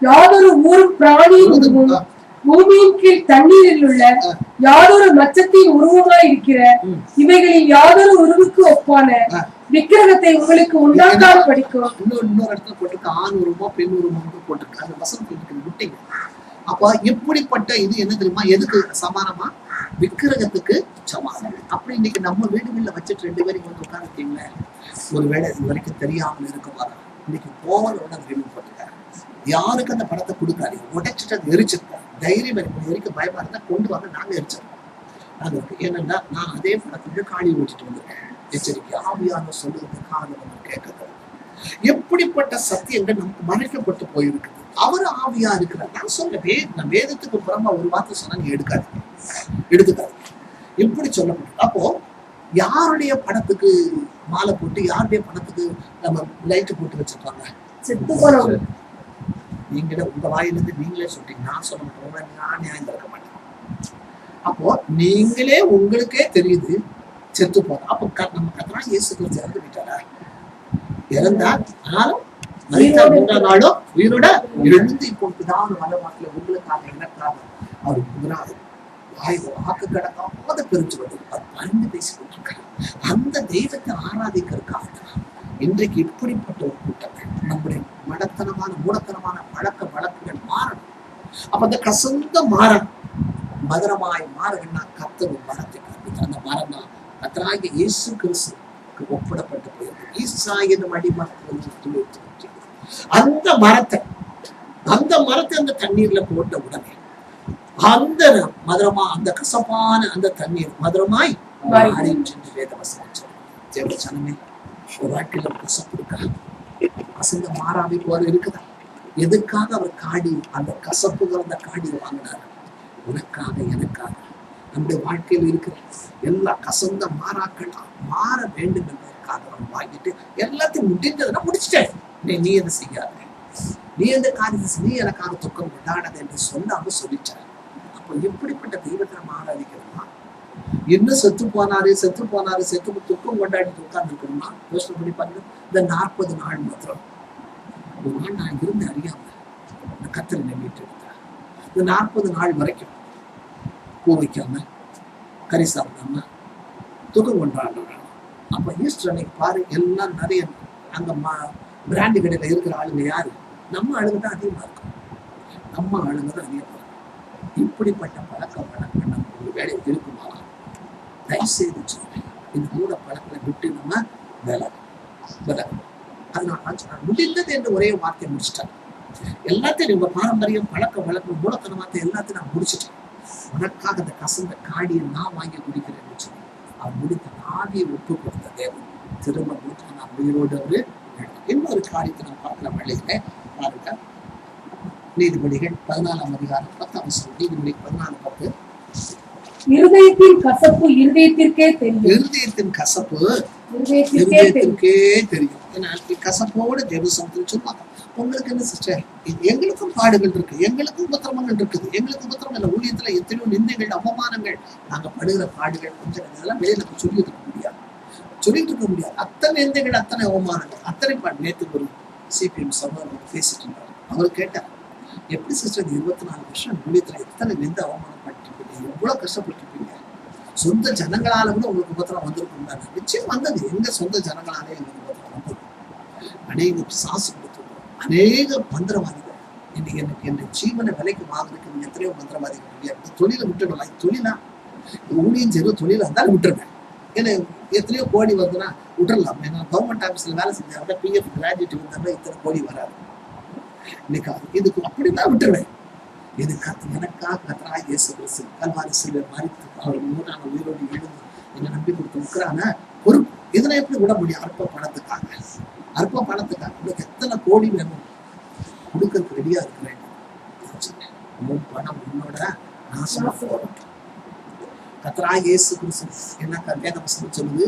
யாதொரு ஊரும் பிராணியின் உருவம் பூமியின் கீழ் தண்ணீரில் உள்ள யாதொரு மச்சத்தின் உருவமாய் இருக்கிற இவைகளில் யாதொரு உருவுக்கு ஒப்பான விக்கிரகத்தை உங்களுக்கு உண்டாக்காத படிக்கும். இன்னொரு இடத்துல போட்டிருக்கு ஆண் உருவமோ பெண் உருவமோ போட்டிருக்கு. அந்த வசனம் விட்டீங்க. அப்ப இப்படிப்பட்ட இது என்ன தெரியுமா? எதுக்கு சமானமா? விக்கிரகத்துக்கு சமானம். அப்படி இன்னைக்கு நம்ம வீடுகள்ல வச்சுட்டு 2 பேரும் வந்து உட்காந்துட்டீங்களே, ஒருவேளை இது வரைக்கும் தெரியாமல் இருக்குமா? இன்னைக்கு போவதோட வீடு போட்டுக்க. யாருக்கு அந்த படத்தை கொடுக்காதீங்க. உடைச்சிட்டு அதை எரிச்சிருக்கோம். தைரியம் இருக்கும் வரைக்கும் பயமா இருந்தா கொண்டு வாங்க, நாங்க எரிச்சிருக்கோம். அது ஏனென்றா நான் அதே படத்துக்கு காணி ஊற்றிட்டு வந்திருக்கேன். எச்சரிக்கை. ஆவியான சொல்லுவது காரணம் கேட்கிறது. எப்படிப்பட்ட சத்தியங்கள் நமக்கு மறைக்கப்பட்டு போயிருக்குது. அவரு ஆவியா இருக்கிறார். நான் சொல்றேன், நான் வேதத்துக்கு புறமா ஒரு வார்த்தை சொன்னா நீ எடுத்துக்காது. எப்படி சொல்லப்படும்? அப்போ யாருடைய படத்துக்கு மாலை போட்டு யாருடைய படத்துக்கு நம்ம லைட்டு போட்டு வச்சிருப்பாங்க? செத்து போனவங்க. நீங்களே உங்க வாயிலிருந்து நீங்களே சொல்றீங்க. நான் சொல்ல மாட்டேன், நான் நியாயம் இருக்க மாட்டேன். அப்போ நீங்களே உங்களுக்கே தெரியுது செத்து போறோம். அப்போ நம்ம கத்தரா இயேசு கிறிஸ்து இறந்து விட்டாரா? இறந்தார். ஆனாலும் 3ஆம் நாளும் உயிரோட எழுந்து இப்போ பிதாவின் வலமாட்டில உங்களுக்காக எனக்காக அவர் முதலாவது வாக்கு கடக்காத பெருச்சு வந்து அறிந்து பேசிக் கொண்டிருக்கார். அந்த தெய்வத்தை ஆராதிக்கிறதுக்காக இன்றைக்கு இப்படிப்பட்ட ஒரு கூட்டங்கள் நம்முடைய மூடத்தனமான பழக்க வழக்குகள் மாறணும். அப்ப அந்த கசந்த மாறம் மதுரமாய் மாறுகள்னா கர்த்தர் மரத்தை காண்பித்தார். அந்த மரம் தான் கர்த்தராகிய இயேசு கிறிஸ்துவுக்கு ஒப்பிடப்பட்டு போயிருக்கு. ஈசா என்னும் அடிமரத்தில் அந்த மரத்தை அந்த தண்ணீர்ல போட்ட உடனே அந்த மதுரமா அந்த கசப்பான அந்த தண்ணீர் மதுரமாய் வேதவசனமே ஒரு வாழ்க்கையில கசப்பு இருக்கா? அசந்த மாறாவை போல இருக்குதா? எதுக்காக அவர் காடி அந்த கசப்புகள் அந்த காடியை வாங்கினார்? உனக்காக எனக்காக நம்முடைய வாழ்க்கையில் இருக்கிற எல்லா கசந்த மாறாக்கள் மாற வேண்டும் என்பதற்காக அவர் வாங்கிட்டு எல்லாத்தையும் முடிஞ்சதுன்னா முடிச்சிட்டேன். நீ எதை செய்யாத, நீ எந்த காரியத்தை நீ எனக்காக துக்கம் கொண்டாடாத என்று சொல்லாம சொல்லிச்சார். அப்ப எப்படிப்பட்ட தெய்வத்தை நம்ம ஆராதிக்கிறோமா? இன்னும் செத்து போனாரு துக்கம் கொண்டாடிட்டு உட்கார்ந்து இருக்கணுமா? யோசனை பண்ணி பாருங்க. இந்த 40 நாள் மாத்திரம் ஒரு நாள் நான் இருந்து அறியாம இந்த கத்தரை நம்பிட்டு எடுத்தேன். இந்த 40 நாள் வரைக்கும் பூ வைக்காம கறி சாப்பிடாம துக்கம் கொண்டாடுறாங்க. அப்ப ஈஸ்டர் அன்னைக்கு பாரு, எல்லாம் நிறைய அங்க பிராண்டி கடையில இருக்கிற ஆளுங்க யாரு? நம்ம ஆளுங்க தான் அதிகமா இருக்கும். நம்ம ஆளுங்க தான் அதிகமா இருக்கும். இப்படிப்பட்ட பழக்க வழக்கம் நம்ம ஒரு வேலையை இருக்குமா? தயவு செய்து சொல்றேன், இந்த மூட பழக்கத்தை விட்டு நம்ம விலகணும். அதனால முடிந்தது என்று ஒரே வார்த்தை முடிச்சிட்டேன். எல்லாத்தையும் உங்க பாரம்பரியம் பழக்க வழக்கம் மூலத்தனமாத்த எல்லாத்தையும் நான் முடிச்சிட்டேன். உனக்காக அந்த கசந்த காடியை நான் வாங்கி குடிக்கிறேன்னு சொல்லி அவர் முடித்த ஆவியை ஒப்பு கொடுத்த தேவன் திரும்ப முடித்து நான் உயிரோடு அவரு. இன்னொரு காரியத்தை நான் பார்க்கிற வழியில பாருங்க, நீதிபதிகள் 14ஆம் அதிகாரம் 10ஆம் வசனம். நீதிபதி 14:10. இருதயத்தின் கசப்பு இருதயத்திற்கே தெரியும். இருதயத்தின் கசப்பு இருதயத்திற்கே தெரியும். ஏன்னா கசப்போடு தேவசமத்தில் சொல்லுவாங்க. உங்களுக்கு என்ன சிஸ்டர், எங்களுக்கும் பாடுகள் இருக்கு, எங்களுக்கும் உபத்திரமங்கள் இருக்குது. எங்களுக்கு உபத்திரம் இல்லை, ஊழியத்துல எத்தனையோ நிந்தைகள் அவமானங்கள், நாங்க படுகிற பாடுகள் கொஞ்சம் இதெல்லாம் வெளியே நம்ம சொல்லிட்டு இருக்க முடியாது. அத்தனை நிந்தைகள், அத்தனை அவமானங்கள், அத்தனை பாடு. நேற்று ஒரு சிபிஎம் சகோதரர் பேசிட்டு இருந்தார். அவர் கேட்டார், எப்படி சிஸ்டர் 24 வருஷம் ஊழியத்துல எத்தனை நிந்தை அவமானப்பட்டிருப்பீங்க, எவ்வளவு கஷ்டப்பட்டிருப்பீங்க, சொந்த ஜனங்களால கூட உங்களுக்கு உபத்திரம் வந்திருக்கும் தானே? நிச்சயம் வந்தது. எங்க சொந்த ஜனங்களாலே எங்களுக்கு உபத்திரம் வந்தது. அநேக சாசு கொடுத்துருக்கோம், அநேக மந்திரவாதிகள். இன்னைக்கு எனக்கு என்ன ஜீவனை விலைக்கு வாங்குறதுக்கு எத்தனையோ மந்திரவாதிகள் முடியாது. தொழிலை விட்டுடலாம். தொழிலா ஊழியம் செய்யறது தொழிலா இருந்தாலும் விட்டுருவேன். ஏன்னா எத்தனையோ கோடி வருதுன்னா விட்டுடலாம். ஏன்னா கவர்மெண்ட் ஆஃபீஸ்ல வேலை செஞ்சாங்க, பிஎஃப் கிராஜுவேட் இருந்தாலும் இத்தனை கோடி வராது. இன்னைக்கு இதுக்கு அப்படிதான் விட்டுருவேன். இது எனக்காக கர்த்தராகிய இயேசு கிறிஸ்து கல்வாரி சிலுவையில் மரித்து அவர் 3ஆம் நாள் உயிரோடு எழுந்து என்னை நம்பி கொடுத்து இருக்கிறான பொறுப்பு. இதனை எப்படி விட முடியும்? அற்ப பணத்துக்காக உங்களுக்கு எத்தனை கோடி வேணும் கொடுக்கறதுக்கு ரெடியா இருக்கிறேன். உன் பணம் உன்னோட நாசமா போகட்டும். கர்த்தராகிய இயேசு கிறிஸ்து என்ன வேதம் சொல்லுது?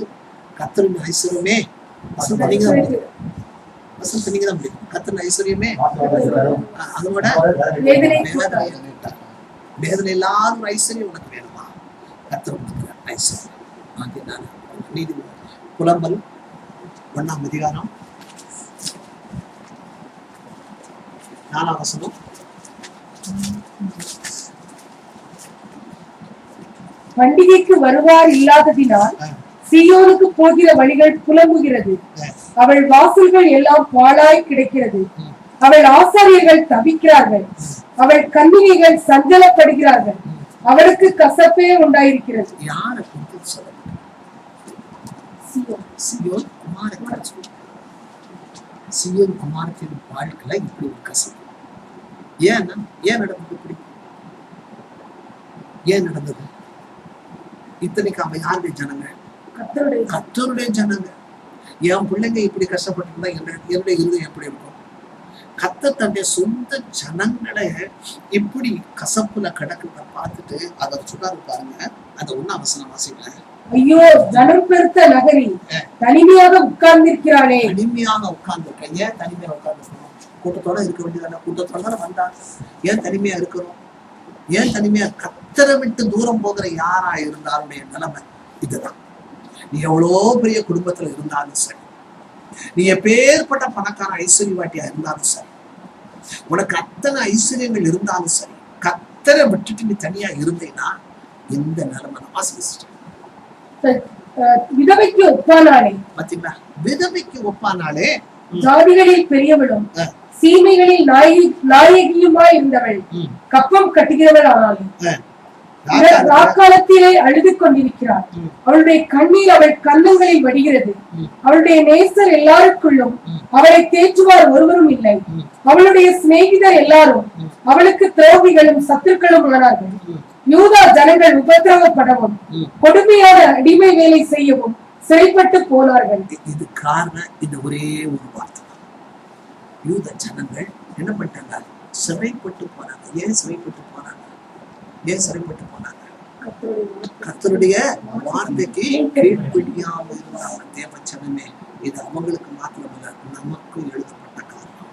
கர்த்தரின் ஐஸ்வர்யமே நீங்க தான் முடியும். கர்த்தரின் ஐஸ்வர்யமே அதோட வேதனை இல்லாத ஒரு ஐஸ்வர்யம் உனக்கு வேணுமா? கர்த்தர் உனக்கு ஐஸ்வர்யம். நீதி புலம்பல் 1ஆம் அதிகாரம் 4ஆம் வசனம். பண்டிகைக்கு வருவார் இல்லாததினால் சீயோனுக்கு போகிற வழிகள் புலம்புகிறது. அவள் வாசல்கள் எல்லாம் பாழாய் கிடைக்கிறது. அவள் ஆசாரியர்கள் தவிக்கிறார்கள். அவள் கன்னிகைகள் சஞ்சலப்படுகிறார்கள். அவளுக்கு கசப்பே உண்டாயிருக்கிறது. யாரை குறித்து சொல்ல? சீயோன் குமாரத்தின் வாழ்க்கையில இப்படி ஒரு கசப்பு. ஏன் நடந்தது? இப்படி ஏன் நடந்தது? இத்தனைக்கு அவன் யாருடைய ஜனங்க? கர்த்தருடைய ஜனங்க. என் பிள்ளைங்க இப்படி கஷ்டப்பட்டு என்னுடைய இருதயம் எப்படி இருக்கும்? கர்த்தர் தன்னுடைய சொந்த ஜனங்களை இப்படி கசப்புல கிடக்குறத பார்த்துட்டு அதை சொன்னாரு பாருங்க. அந்த 1ஆம் வசனம் வாசிக்கல. ஐயோ ஜனம் பெருத்த நகரி, தனிமையாக உட்கார்ந்திருக்கிறானே. தனிமையாக உட்கார்ந்துருக்க. ஏன் தனிமையா உட்கார்ந்துருக்கணும்? கூட்டத்தோட இருக்க வேண்டியதான? கூட்டத்தோட வந்தா ஏன் தனிமையா இருக்கணும்? ஏன் தனிமையா? கர்த்தரை விட்டு தூரம் போகிற யாரா இருந்தாலும் நிலைமை இதுதான். நீ எவ்வளோ பெரிய குடும்பத்துல இருந்தாலும் சரி, நீ எப்பேற்பட்ட பணக்கார ஐஸ்வர்யவாட்டியா இருந்தாலும் சரி, உனக்கு அத்தனை ஐஸ்வர்யங்கள் இருந்தாலும் சரி, கர்த்தரை விட்டுட்டு நீ தனியா இருந்தேன்னா இந்த நிலைமை நம்ம வாசிச்சிட்டோம். விதவைக்கு ஒப்பானாலே. பாத்தீங்களா? விதவைக்கு ஒப்பானாலே. ஜாதிகளில் பெரியவளும் சீமைகளில் நாயகியுமாய் இருந்தவள் கப்பம் கட்டுகிறவள் ஆனாலும் ராக்காலத்திலே அழுது கொண்டிருக்கிறார். அவளுடைய கண்ணீர் அவள் கன்னங்களில் வடிகிறது. அவளுடைய நேசர் எல்லாருக்குள்ளும் அவளை தேற்றுவார் ஒருவரும் இல்லை. அவளுடைய சிநேகிதர் எல்லாரும் அவளுக்கு துரோகிகளும் சத்துருக்களும் ஆனார்கள். யூதா ஜனங்கள் உபத்திரவப்படவும் கொடுமையான அடிமை வேலை செய்யவும் சிறைப்பட்டு போனார்கள். இது காரணம் இந்த ஒரே ஒரு வார்த்தை. யூத ஜனங்கள் என்ன பண்ணிட்டாங்க? சிறைப்பட்டு போனாங்க. ஏன் சிறைப்பட்டு போனாங்க? கர்த்தருடைய வார்த்தைக்கு கீழ்ப்படியாம இருந்தாங்க தேவ ஜனமே. இது அவங்களுக்கு மாத்திரமல்ல, நமக்கு எழுதப்பட்ட காரியம்.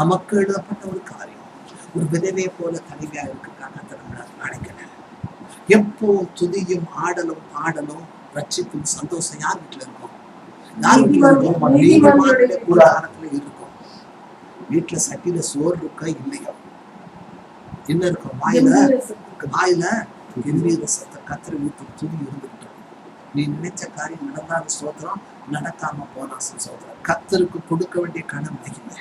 நமக்கு எழுதப்பட்ட ஒரு காரியம். ஒரு விதவையை போல தனிமையா இருக்காங்க. எப்போ துதியும் ஆடலும் பாடலும் ரட்சிப்பும் சந்தோஷம் யார் வீட்டுல இருக்கும்? யார் வீட்டுல இருக்கும்? நீதிமானுடைய கூடாரத்துல இருக்கும். வீட்டுல சட்டியில சோறு இருக்கா இல்லையா? என்ன இருக்கும்? வாயில எதிரீர சத்த கத்திர வீட்டு துதி இருந்துட்டு. நீ நினைச்ச காரியம் நடந்தாலும் சோத்திரம், நடக்காம போனா சோத்திரம். கத்தருக்கு கொடுக்க வேண்டிய கணம் மகிமை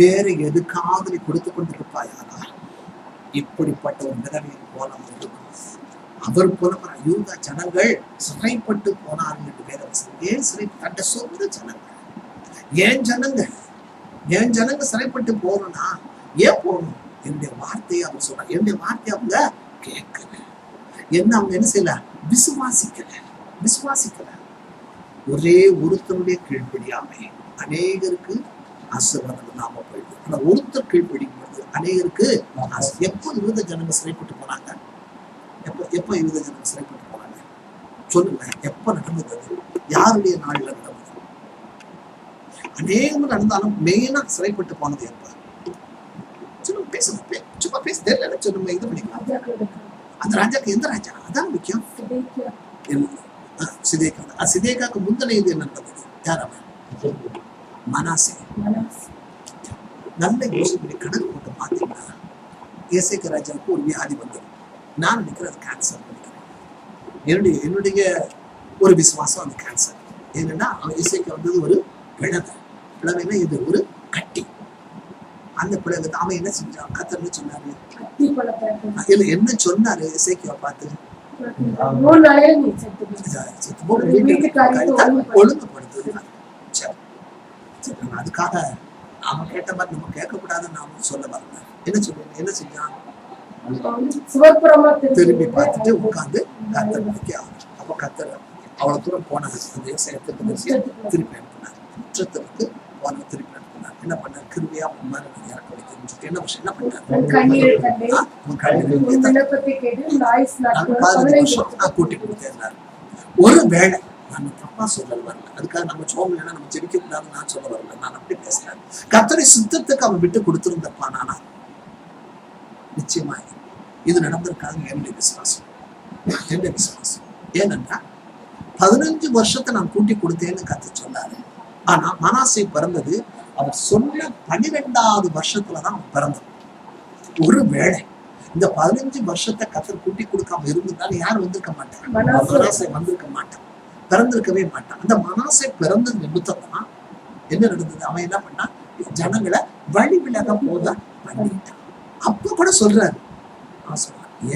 வேற எதுக்காவது நீ கொடுத்து கொண்டிருப்பாயாரா? இப்படிப்பட்ட ஒரு நிலைமையில் போல இருக்கும். அவர் போல யூதா ஜனங்கள் சிறைப்பட்டு போனார்கள் என்று வேற ஏன் சிறை? தன்னை சொந்த ஜனங்கள், ஏன் ஜனங்க சிறைப்பட்டு போகணும்னா ஏன் போகணும்? என்னுடைய வார்த்தையை அவர் சொல்றாங்க. என்னுடைய வார்த்தையை அவங்க கேட்கல. என்ன அவங்க என்ன செய்யல? விசுவாசிக்கல. ஒரே ஒருத்தருடைய கீழ்ப்படியாமை அநேகருக்கு ஆசீர்வாதம் இல்லாம போயிடுது. ஆனா ஒருத்தர் கீழ்ப்படிக்கும் போது அநேகருக்கு எப்போ யூத ஜனங்க சிறைப்பட்டு போனாங்க? எப்ப யூத ஜனங்க சிறைப்பட்டு போனாங்க சொல்லுங்க? எப்ப நடந்தது? யாருடைய நாள்ல நடந்தது? அநேகமும் நடந்தாலும் மெயினா சிறைப்பட்டு போனது எப்ப? சும்மா பேச தெரியல. சொல்லுங்க, இது பண்ணிக்கலாம். அந்த ராஜாக்கு எந்த ராஜா? அதான் முக்கியம். சிதேக்காக்கு முந்தின இது என்ன நடந்தது? யார் அவன்? மனாசே. நல்ல யோசிப்படி கணக்கு போட்டு பார்த்தீங்கன்னா எசேக்கியா ராஜாவுக்கு ஒரு வியாதி வந்தது. நான் நினைக்கிறேன் கேன்சர் நினைக்கிறேன். என்னுடைய ஒரு விசுவாசம் அந்த கேன்சர். என்னன்னா எசேக்கியா வந்தது ஒரு பிளவைனா இது ஒரு கட்டி. அந்த பிளவு அவன் என்ன செஞ்சான்? கத்தர்னு சொன்னாரு. என்ன சொன்னாரு எசேக்கியா பார்த்து? ஒழுங்குபடுத்து. அதுக்காக அவன் கேட்ட மாதிரி நம்ம கேட்கக்கூடாதுன்னு நாம சொல்ல வரல. என்ன செஞ்சான்? திரும்பி பார்த்துட்டு உட்கார்ந்து கத்தர் நோக்கி அப்ப கத்தர் அவ்வளவு தூரம் போனாங்க. அந்த திருப்பி அனுப்பினார். குற்றத்திற்கு போன திருப்பி அனுப்பினார். என்ன பண்ணார்? கிருபையா முன்னாடி இறக்க வைக்கணும்னு என்ன விஷயம் என்ன பண்ணார்? 15 வருஷம் நான் கூட்டி கொடுத்தேன். ஒரு வேளை நம்ம தப்பா சொல்ல வரல. அதுக்காக நம்ம சோமலைன்னா நம்ம ஜெபிக்க கூடாதுன்னு நான் சொல்ல வரல. நான் அப்படி பேசுறேன். கர்த்தரை சுத்தத்துக்கு அவன் விட்டு கொடுத்திருந்தப்பா நானா நிச்சயமா இது நடந்திருக்காது. என்னுடைய விசுவாசம். ஏனென்றா 15 வருஷத்தை நான் கூட்டி கொடுத்தேன்னு கர்த்தர் சொன்னாரு. ஆனா மனாசே பிறந்தது அவர் சொன்ன 12வது வருஷத்துலதான் அவன் பிறந்தான். ஒரு வேளை இந்த 15 வருஷத்தை கர்த்தர் கூட்டி கொடுக்காம இருந்திருந்தாலும் யாரும் வந்திருக்க மாட்டான். மனாசே வந்திருக்க மாட்டான், பிறந்திருக்கவே மாட்டான். அந்த மனாசே பிறந்தது நிமித்தம் தான் என்ன நடந்தது? அவன் என்ன பண்ணான்? ஜனங்களை வழி விலக போத பண்ணிட்டான். அப்ப கூட சொல்றாரு,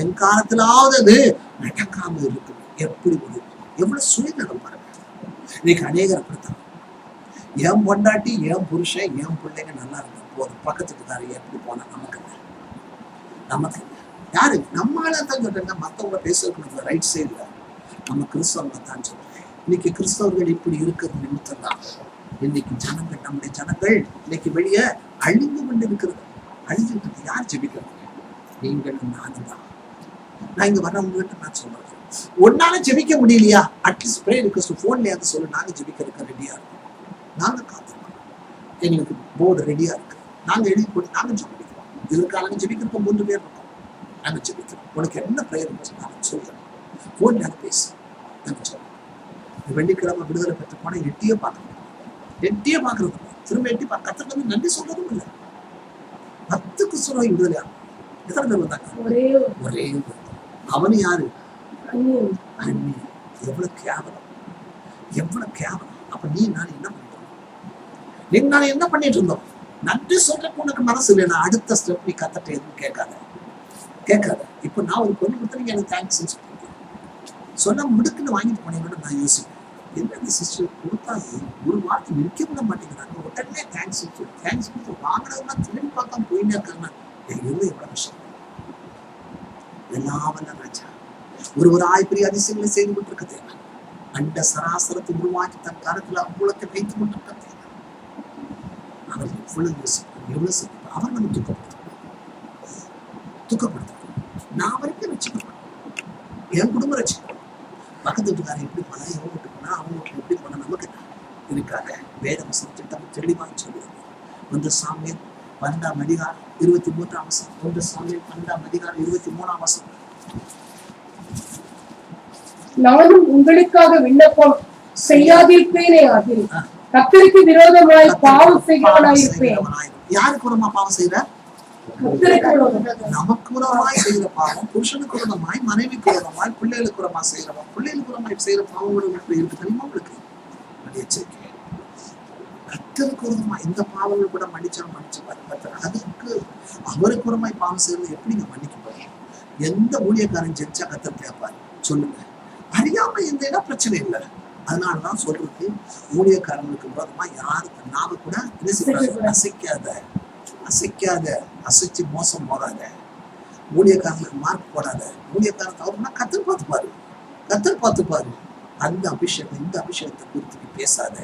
என் காலத்திலாவது அது நடக்காம இருக்கு. எப்படி எவ்வளவு சுயநலம் பாருங்க. இன்னைக்கு அநேகர் அப்படித்தான். என் பொண்டாட்டி, என் புருஷன், என் பிள்ளைங்க நல்லா இருந்தா போதும். பக்கத்துக்குதாரு எப்படி போனா நமக்கு யாரு? நம்மளால தான் சொல்றாங்க. மத்தவங்க பேசுறது ரைட் சைட்ல நம்ம கிறிஸ்தவங்க தான் சொல்றேன். இன்னைக்கு கிறிஸ்தவர்கள் இப்படி இருக்கிறது நிமித்தம் தான் இன்னைக்கு ஜனங்கள், நம்முடைய ஜனங்கள் இன்னைக்கு வெளியே அழிந்து கொண்டு இருக்கிறது. அழிஞ்சுட்டு யார் ஜெபிக்கிறது? நீங்கள் நானும் தான். நான் இங்க வரவங்ககிட்ட நான் சொல்றேன், ஒன்னால ஜெபிக்க முடியலையா? அட்லீஸ்ட் ப்ரே ரிக்வெஸ்ட் போன்லயாவது சொல்லு. நாங்க ஜெபிக்கிறதுக்கு ரெடியா இருக்கோம். நாங்க காத்திருக்கோம். எங்களுக்கு போர்டு ரெடியா இருக்கு. நாங்க எழுதி போட்டு நாங்க ஜெபிக்கிறோம். இதற்காக ஜெபிக்கிறப்ப 3 பேர் இருக்கோம். நாங்க ஜெபிக்கிறோம். உனக்கு என்ன ப்ரேயர் நாங்க சொல்றோம். போன்ல பேசு. நாங்க சொல்றோம். வெள்ளிக்கிழமை விடுதலை பெற்று போனா எட்டியே பாக்குறது திரும்ப எட்டி கத்துட்டு வந்து நன்றி சொல்றதும் இல்லை. 10 கிறிஸ்தவ விடுதலையா? எத்தனை பேர் வந்தாங்க? ஒரே அவனு யாரு? அண்ணி. எவ்வளவு கேவலம். அப்ப நீ நான் என்ன பண்ணிட்டோம்? நான் என்ன பண்ணிட்டு இருந்தோம்? நன்றி சொல்றதுக்கு உனக்கு மனசு இல்லையா? அடுத்த ஸ்டெப் நீ கத்தட்ட எதுவும் கேட்காத. இப்ப நான் ஒரு பொண்ணு கொடுத்து நீங்க எனக்கு தேங்க்ஸ் சொல்றீங்க. சொன்னா முடுக்குன்னு வாங்கிட்டு போனீங்கன்னு நான் யோசிப்பேன். என்ன இந்த சிஸ்டர் கொடுத்தா ஒரு வார்த்தை நிற்க விட மாட்டேங்கிறாங்க. உடனே தேங்க்ஸ் கொடுத்து வாங்கினதுன்னா திரும்பி பார்க்காம போயிட்டே இருக்காங்க. எவ்வளவு கஷ்டம். எல்லாவல்ல ராஜா ஒருவராய் பெரிய அதிசயங்களை செய்து கொண்டிருக்க தேவை. அண்ட சராசரத்தை உருவாக்கி தன் கரத்துல அம்புலத்தை வைத்து கொண்டிருக்க தேவை. அவர் எவ்வளவு யோசிப்பார். அவர் நம்ம துக்கப்படுத்த நான் வரைக்கும் ரசிக்கப்படும். என் குடும்பம் ரசிக்கப்படும். பக்கத்து வீட்டுக்காரன் எப்படி போனா, எவன் வீட்டு போனா, அவங்க வீட்டுல எப்படி போனா நமக்கு இருக்காங்க. வேதம் சப்ஜெக்ட் தெளிவாக சொல்லுவாங்க. 1 சாமுவேல் 12ஆம் அதிகாரம் 23ஆம் வசனம். 1 சாமுவேல் 12ஆம் அதிகாரம் 23ஆம் வசனம். நானும் உங்களுக்காக விண்ணப்பம் செய்யாதிருப்பேனே ஆகில் கர்த்தருக்கு விரோதமாய் பாவம் செய்கிறவனாயிருப்பேன். யாருக்கு விரோதமா பாவம் செய்யற? கர்த்தருக்கு விரோதமாய். நமக்கு விரோதமாய் செய்யற பாவம், புருஷனுக்கு விரோதமாய், மனைவிக்கு விரோதமாய், பிள்ளைகளுக்கு விரோதமா செய்யறவன், பிள்ளைகளுக்கு விரோதமாய் செய்யற பாவங்களும் இருக்கு தெரியுமா உங்களுக்கு? எச்சரிக்கை. கர்த்தருக்கு விரோதமா இந்த பாவங்கள் கூட மன்னிச்சு பாரு. அதுக்கு அவருக்கு விரோதமாய் பாவம் செய்யறது எப்படிங்க மன்னிக்க போறோம்? எந்த ஊழியக்காரன் ஜெயிச்சா கர்த்தர் கேட்பாரு சொல்லுங்க. அறியாம இருந்தேன்னா பிரச்சனை இல்லை. அதனாலதான் சொல்றது, ஊழியக்காரங்களுக்கு விரோதமா யாருக்கு நாம கூட அசைக்காத, அசைச்சு மோசம் போடாத, ஊழியக்காரங்களுக்கு மார்க் போடாத. ஊழியக்காரன் தவறுனா கத்தர் பார்த்துப்பாரு. அந்த அபிஷேகம் இந்த அபிஷேகத்தை குறித்து பேசாத.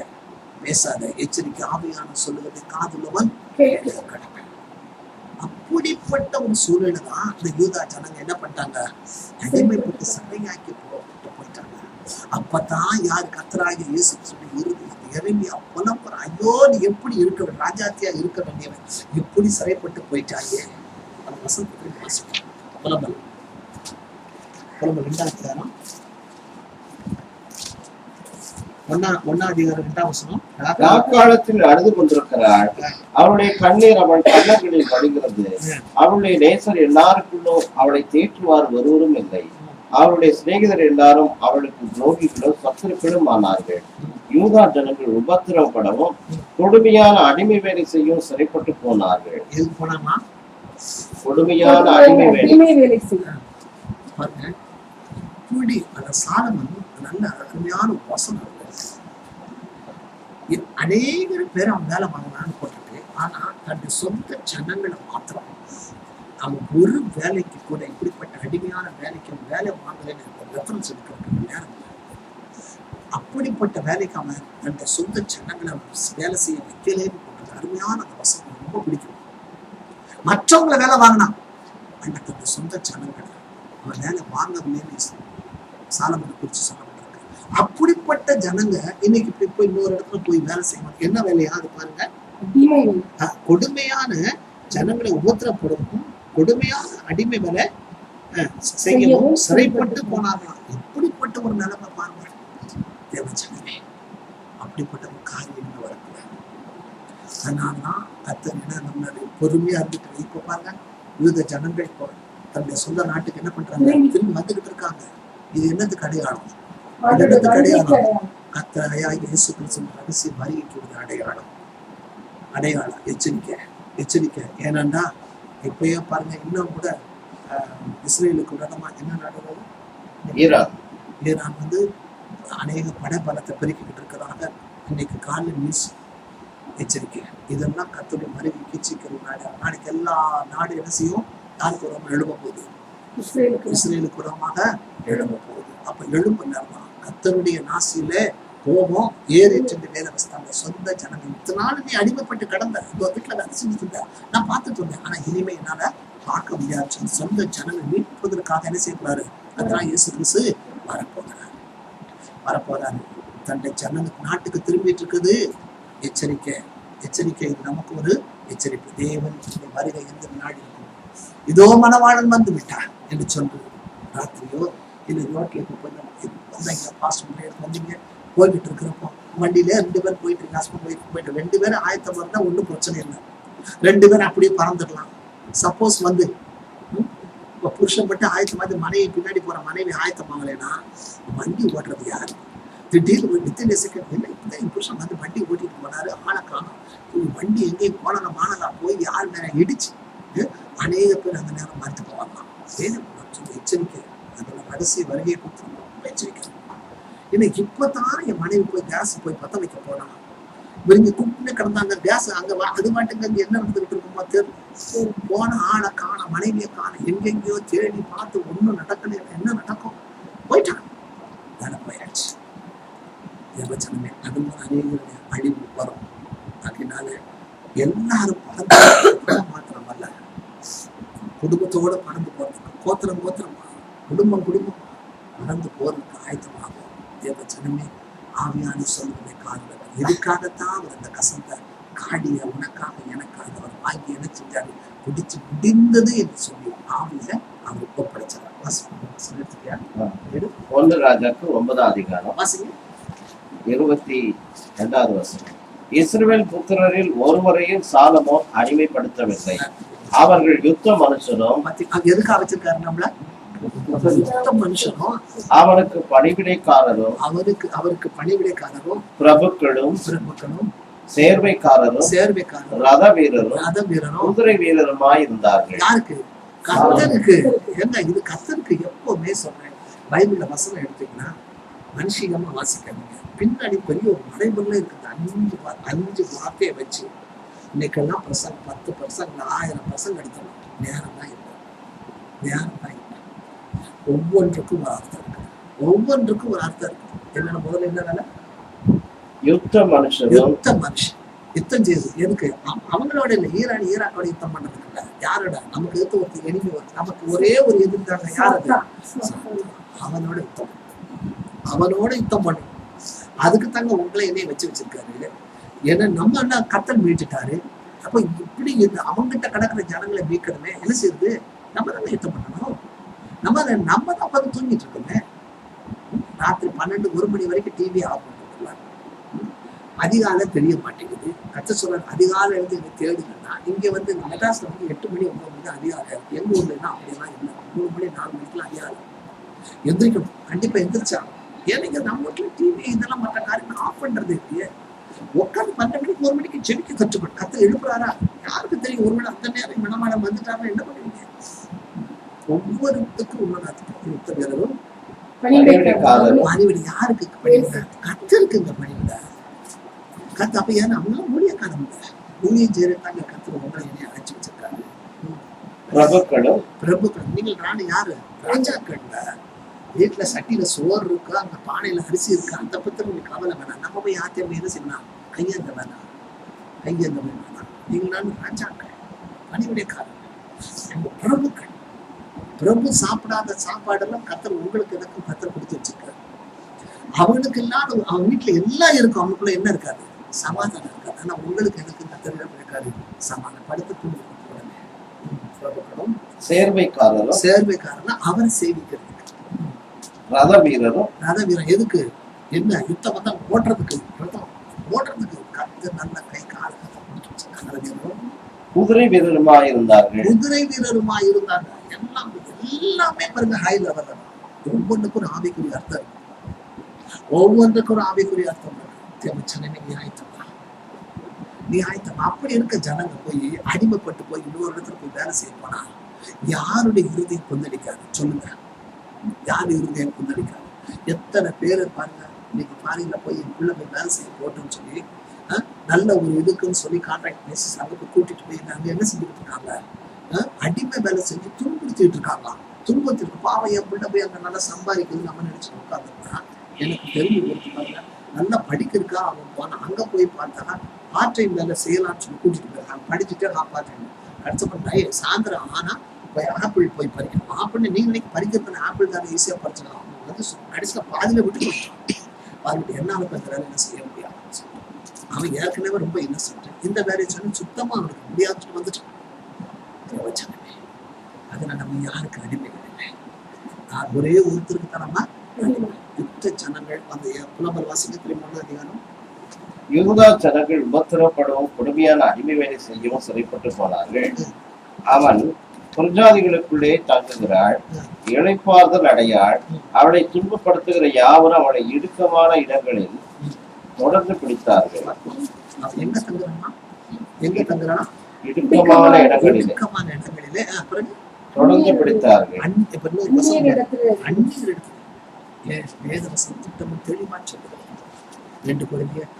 எச்சரிக்கை. ஆவியான சொல்லுவதை காதுள்ளவன் கடமை. அப்படிப்பட்ட ஒரு சூழலை தான் இந்த யூதா ஜனங்க என்ன பண்ணிட்டாங்க? அடிமைப்பட்டு சண்டையாக்கி போயிட்டாங்க. அப்பதான் யாரு கர்த்தராகிய இயேசு சொல்லி இறுதி எரேமியா புலம்புற, ஐயோ நீ எப்படி இருக்க ராஜாத்தியா இருக்க வேண்டியவன், எப்படி சிறைப்பட்டு போயிட்டாங்க. புலம்பல் 2ஆம் அதிகாரம் 1ஆம் அதிகாரம் 2ஆம் வசனம். நாக்காலத்தில் அழுது கொண்டிருக்கிறாள், அவளுடைய கண்ணீர் அவள் கண்ணங்களில் படுகிறது. அவளுடைய நேசர் எல்லாருக்குள்ளும் அவளை தேற்றுவார் ஒருவரும் இல்லை. அவளுடைய சிநேகிதர் எல்லாரும் அவளுக்கு துரோகிகளும் சத்துருக்களும் ஆனார்கள். யூதா ஜனங்கள் உபத்திரவப்படவும் கொடுமையான அடிமை வேலை செய்யும் சிறைப்பட்டு போனார்கள். கொடுமையான அடிமை வேலை பாருங்க. இப்படி அந்த சாலமன் நல்ல அருமையான வசனம். அநேக பேர் அவன் வேலை வாங்கினான்னு போட்டுட்டு, ஆனா தன்னுடைய சொந்த ஜனங்களை மாத்திரம் அவன் ஒரு வேலைக்கு கூட இப்படிப்பட்ட அடிமையான வேலைக்கு அவன் வேலை வாங்கலன்னு ரெஃபரன்ஸ் எடுக்கிறதுக்கு நேரம். அப்படிப்பட்ட வேலைக்கு அவன் தன்னுடைய சொந்த ஜனங்களை வேலை செய்ய வைக்கலேன்னு போட்டது அருமையான அந்த வசனம் ரொம்ப பிடிக்கும். மற்றவங்களை வேலை வாங்கினான், ஆனா தன்னுடைய சொந்த ஜனங்களை அவன் வேலை வாங்கவில்லைன்னு சாலமனை குறிச்சு சொல்லப்பட்டிருக்கு. அப்படிப்பட்ட ஜனங்க இன்னைக்கு இப்படி போய் இன்னொரு இடத்துல போய் வேலை செய்யணும். என்ன வேலையா அது பாருங்க. கொடுமையான ஜனங்களை உபத்திரப்படவும், கொடுமையான அடிமை வேலை செய்யவும் சிறைப்பட்டு போனாங்களாம். எப்படிப்பட்ட ஒரு நிலைமை பாருங்க தேவஜனமே. அப்படிப்பட்ட ஒரு காரியம் வரக்கூடாது. அதனாலதான் கர்த்தர் என்ன நம்மளுடைய பொறுமையா இருந்துட்டு இப்ப பாருங்க, யூத ஜனங்கள் இப்போ தன்னுடைய சொந்த நாட்டுக்கு என்ன பண்றாங்க? திரும்பி வந்துகிட்டு இருக்காங்க. இது என்னதுக்கு அடையாளம்? அடையாளம் கர்த்தராகிய இயேசு கிறிஸ்துவின் ரகசிய வருகைக்கு ஒரு அடையாளம். எச்சரிக்கை. ஏனண்டா இப்பயே பாருங்க, இன்னும் கூட இஸ்ரேலுக்கு விரோதமா என்ன நடந்தது? ஈரான் வந்து அநேக படைபலத்தை பெருக்கிக்கிட்டு இருக்கிறாங்க. இன்னைக்கு காலையில் நியூஸ். எச்சரிக்கை. இதெல்லாம் கர்த்தருடைய வருகைக்கு சீக்கிரம் நாளைக்கு எல்லா நாடு என்ன செய்யும்? யாருக்கு விரோதமா எழும்ப போகுது? இஸ்ரேலுக்கு விரோதமாக எழும்ப போகுது. அப்ப எழும்ப நேரம் கர்த்தருடைய நாசியில கோபம் ஏறிட்டு வேலை வச்சுட்டாங்க. சொந்த ஜனங்கள் இத்தனாலும் நீ அடிமைப்பட்டு கடந்த வீட்டுல வேலை செஞ்சுட்டு இருந்த, நான் பார்த்துட்டு இருந்தேன். ஆனா இனிமே என்னால பார்க்க முடியாது. சொந்த ஜனங்கள் மீட்பதற்காக என்ன செய்யக்கூடாது? அதெல்லாம் இயேசு கிறிஸ்து வரப்போறாரு. தன்னுடைய ஜனங்களுக்கு நாட்டுக்கு திரும்பிட்டு இருக்குது. எச்சரிக்கை. இது நமக்கு ஒரு எச்சரிப்பு. தேவன் வருகை எந்த நாடு இருக்கும்? இதோ மணவாளன் வந்து விட்டார் என்று சொல்றது. ராத்திரியோ இல்ல ரோட்ல வந்தீங்க போய்கிட்டு இருக்கிறப்போ வண்டியில 2 பேர் போயிட்டு போயிட்டு 2 பேரும் ஆயத்தம் இருந்தா ஒன்றும் பிரச்சனை இல்லை. 2 பேரும் அப்படியே பறந்துடலாம். சப்போஸ் வந்து இப்ப புருஷன் மட்டும் ஆயத்தமாதி மனைவி பின்னாடி போற மனைவி ஆயத்தமாகலைன்னா வண்டி ஓட்டுறது யாரு? திடீர்னு வித்தின் செகண்ட் இல்லை இப்பதான் என் புருஷன் வந்து வண்டி ஓட்டிட்டு போனாரு, ஆளை காணும், வண்டி எங்கேயும் போனலா போய் யார் நேரம் இடிச்சு அநேக பேர் அந்த நேரம் மறுத்து போவாங்களாம். எச்சரிக்கை. அதோட கடைசி வருகையை கொடுத்துருவோம். எச்சரிக்கை. இன்னைக்கு இப்பதான் என் மனைவி போய் கேஸ் போய் பத்த வைக்க போனான், விரும்பி குப்பின்னு கிடந்தாங்க. கேஸ் அங்க அது மாட்டுங்க அங்க என்ன நடந்துகிட்டு இருக்குமோ தெரியும். போன ஆளை காண, மனைவியை காண, எங்கெங்கயோ தேடி பார்த்து ஒண்ணும் நடக்கல. என்ன நடக்கும்? போயிட்டான். வேலை போயாச்சு. தேவச்சனமே அதுவும் அநேக அழிவு வரும். அதனால எல்லாரும் பறந்து மாத்திரமல்ல, குடும்பத்தோட பறந்து போறதுக்கு, கோத்திரம் குடும்பம் பறந்து போறதுக்கு ஆயத்தமாகும். தேவச்சனமே ஆவியான சொல்லுவதை காரணம் எதுக்காகத்தான் அவர் அந்த கசந்த காடிய உனக்காக எனக்காக அவர் வாங்கி என்ன செஞ்சாரு? குடிச்சு முடிந்தது என்று சொல்லி ஆவிய அவர் ஒப்படை வச்சாரா? வாசிங்க. எடுத்துக்கியா? எடு. 1 ராஜாக்கள் 9ஆம் அதிகாரம் வாசிங்க. 22வது வசனம். இஸ்ரவேல் புத்திரரில் ஒருவரையும் சாலமோன் அடிமைப்படுத்தவில்லை. அவர்கள் யுத்த மனுஷனும் அது எதுக்காக வச்சிருக்காரு நம்மள? யுத்த மனுஷனும் அவனுக்கு பணிவிடைக்காரரும் அவருக்கு பணிவிடைக்காரரும் பிரபுக்களும் சேர்வைக்காரரும் ரத வீரரும் குதிரை வீரருமாய் இருந்தார்கள். யாருக்கு? கர்த்தருக்கு. ஏங்க இது கர்த்தருக்கு. எப்பவுமே சொல்றேன், பைபிள்ல வசனம் எடுத்தீங்கன்னா மனுஷிகமா வாசிக்காதீங்க. பின்னாடி பெரிய ஒரு நடைமுறை இருக்குது. 5 வார்த்தையை வச்சு இன்னைக்கெல்லாம் பர்சன்ட் 10% 1000% எடுத்தோம். நேரம் தான் இல்லை. ஒவ்வொன்றுக்கும் ஒரு அர்த்தம் இருக்கு. என்னென்ன முதல்ல என்ன வேலை? யுத்த மனுஷன். யுத்தம் செய்யுது. எதுக்கு? அவங்களோட இல்ல, ஈராக்கோட யுத்தம் பண்றதுக்கு இல்ல. யாரோட? நமக்கு எதிர்த்து ஒருத்தர் எனிமி வருது. நமக்கு ஒரே ஒரு எதிர்த்தாங்க. யாரு? அவனோட யுத்தம் பண்ணும். அதுக்கு தாங்க உங்களை என்னைய வச்சிருக்காரு. ஏன்னா நம்ம என்ன கத்தல் மீட்டுட்டாரு. அப்ப இப்படி அவங்கிட்ட கிடக்குற ஜனங்களை மீட்கணுமே. என்ன செய்யுது? நம்ம தானே யுத்தம் பண்ணணும். நம்ம தான் பார்த்து தூங்கிட்டு இருக்கோமே. ராத்திரி 12-1 மணி வரைக்கும் டிவி ஆஃப் பண்ணிருக்கலாம். அதிகாலை தெரிய மாட்டேங்குது. சொல்ற அதிகாலை எழுந்து எனக்கு தேடுங்கன்னா இங்க மெட்ராஸ்ல 8 மணி 9 மணி அதிகாலை இருக்கு. எங்க ஊர்லன்னா அப்படியெல்லாம் இல்லை. 3 மணி 4 மணிக்கெல்லாம் அதிகாலை எந்திரிக்கணும். கண்டிப்பா எந்திரிச்சா. ஏன்னா நம்ம வீட்டுல டிவி இதெல்லாம் மற்ற காரியங்கள் ஆஃப் பண்றது இல்லையே. உட்காந்து 12 மணிக்கு 1 மணிக்கு ஜெபிக்க கற்றுக்கணும். கத்து எழுப்புறாரா? யாருக்கு தெரியும்? ஒருவேளை அந்த நேரம் மனமாடம் வந்துட்டாங்க என்ன பண்ணுவீங்க? ஒவ்வொருத்துக்கும் யுத்த வீரரும் பணிவிட. யாருக்கு பணிவிட? கத்தருக்குங்க பணிவிட. கத்து அப்ப ஏன்னா அவங்களாம் ஊழியக்காரங்க. ஊழியம் செய்யறதுக்காக கத்து உங்களை என்னைய அழைச்சி வச்சிருக்காங்க. பிரபுக்கள். நீங்கள் ராணி யாரு? ராஜாக்கள். வீட்டுல சட்டியில சோறு இருக்கா, அந்த பானையில அரிசி இருக்கா, அந்த பத்தி உங்களுக்கு கவலை வேணாம். நம்ம போய் யாத்திரை என்ன செய்யலாம்? கையேந்த வேணாம். நீங்களாலும் ராஜாக்கள், பணிவிடைக்காரர்கள், பிரபுக்கள். பிரபு சாப்பிடாத சாப்பாடெல்லாம் கத்தர் உங்களுக்கு எனக்கும் கத்தர் கொடுத்து வச்சிருக்காரு. அவனுக்கு இல்லாத அவன் வீட்டுல எல்லாம் இருக்கும். அவனுக்குள்ள என்ன இருக்காது? சமாதானம் இருக்காது. ஆனா உங்களுக்கு எனக்கு கத்தர் இருக்காது. சமாதானம் படுத்து பிரபுக்களும் சேர்வைக்காரனா அவரை சேவிக்கிறது. ரத வீரரும் எதுக்கு? என்ன யுத்தம் வந்தா ஓட்டுறதுக்கு. ஓட்டுறதுக்கு கத்து நல்ல கை கால குதிரை வீரருமாய் இருந்தார்கள். எல்லாமே பாருங்க ஹை லெவல். ஒவ்வொன்றுக்கும் ஒரு ஆவிக்குரிய அர்த்தம் இருக்கு. ஒவ்வொன்றுக்கும் ஒரு ஆவிக்குரிய அர்த்தம் நீ ஆயத்தம். அப்படி இருக்க ஜனங்க போய் அடிமைப்பட்டு போய் இன்னொரு இடத்துல போய் வேலை செய்ய போனா யாருடைய இறுதியும் கொந்தளிக்காது? சொல்லுங்க, யாரு இறுதியும் கொந்தளிக்காது? எத்தனை பேர் பாருங்க. இன்னைக்கு பாரில போய் என் பிள்ளை போய் வேலை செய்ய போட்டோம்னு சொல்லி நல்ல ஒரு இதுக்குன்னு சொல்லி கான்ட்ராக்ட் பேசி அங்கே கூட்டிட்டு போய் அங்க என்ன செஞ்சுட்டு இருக்காங்க? அடிமை வேலை செஞ்சு துன்புறுத்திட்டு இருக்காங்களாம். துன்பத்திற்கு பாவம் என் பிள்ளை போய் அங்க நல்லா சம்பாதிக்குது நம்ம நினைச்சு உட்காந்துருக்கா. எனக்கு தெரிஞ்சு கொடுத்து பாருங்க, நல்லா படிக்கிறதுக்கா அவன் போனா அங்க போய் பார்த்தா பார்ட் டைம் வேலை செய்யலாம்னு சொல்லி கூட்டிட்டு போயிருக்காங்க. படிச்சுட்டு பார்ட் டைம் கடைசி சாயந்தரம் ஆனா போய் ஆப்பிள் போய் பறிக்கணும். ஆப்பிள்னு நீங்க இன்னைக்கு பறிக்கிறதுனா ஆப்பிள் தானே ஈஸியா பறிச்சிடலாம். கடைசியில பாதியில விட்டு பாருங்க என்ன அந்த வேலை என்ன செய்ய முடியாது. அவன் ஏற்கனவே ரொம்ப இன்னசென்ட். இந்த வேலையை சொல்லி சுத்தமா அவனுக்கு முடியாதுன்னு வந்துட்டான். அதனால நம்ம யாருக்கு அடிமைகள் இல்லை. நான் ஒரே ஒருத்தருக்கு தரமா யுத்த ஜனங்கள் அந்த புலம்பல் வாசிக்க 3ஆம் அதிகாரம். யூதா ஜனங்கள் உபத்திரப்படவும் கொடுமையான அடிமை வேலை செய்யவும் சிறைப்பட்டு போனார்கள். அவன் புரஜாதிகளுக்குள்ளே தங்குகிறாள், இளைப்பாறுதல் அடையாள். அவளை துன்பப்படுத்துகிற யாவரும் அவளை இடுக்கமான இடங்களில் தொடர்ந்து பிடித்தார்கள். எங்க தங்குறான்னா? எங்க தங்குறானா? இடுக்கமான இடங்களிலே தொடர்ந்து பிடித்தார்கள். அந்நியர் இடத்துல வேதவசம் திட்டமும் தெளிவா சொல்லுகிறது. 2 கொரிந்தியர்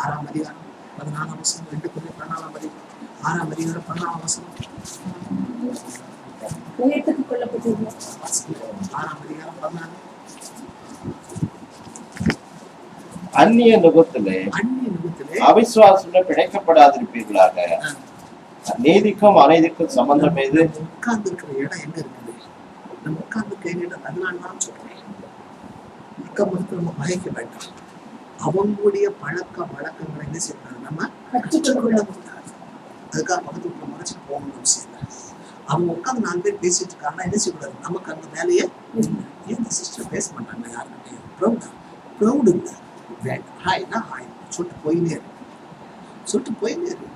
6ஆம் அதிகாரம் 14ஆம் வசனம். 2 கொரிந்தியர் 14ஆம் அதிகாரம் 6ஆம் அதிகாரம் 14ஆம் வசனம். 6ஆம் அதிகாரம் 14. அந்நிய நுகத்திலே அவிசுவாசத்துல பிழைக்கப்படாதிருப்பீர்களாக. நீதிக்கும் அநீதிக்கும் சம்பந்தம் எது? உட்கார்ந்து இருக்கிற இடம் எங்க இருக்குது? நம்ம உட்கார்ந்து இடம். அதனால்தான் சொல்றேன், நம்ம மயக்க வேண்டாம். அவங்களுடைய பழக்க வழக்கங்களை என்ன செய்யணும்? நம்ம கற்றுக்கொள்ள முடியாது. அதுக்காக பக்கத்துக்குள்ள மறைச்சு போகணும்னு அவசியம் இல்லை. அவங்க உட்காந்து 4 பேர் பேசிட்டு இருக்காங்கன்னா என்ன செய்யக்கூடாது, நமக்கு அந்த வேலையை ஏன் சிஸ்டர் பேச மாட்டாங்க யாருக்கிட்டையும், ப்ரௌடு இல்லை, ஹாய்னா ஹாய் சொல்லிட்டு போயினே இருக்கு.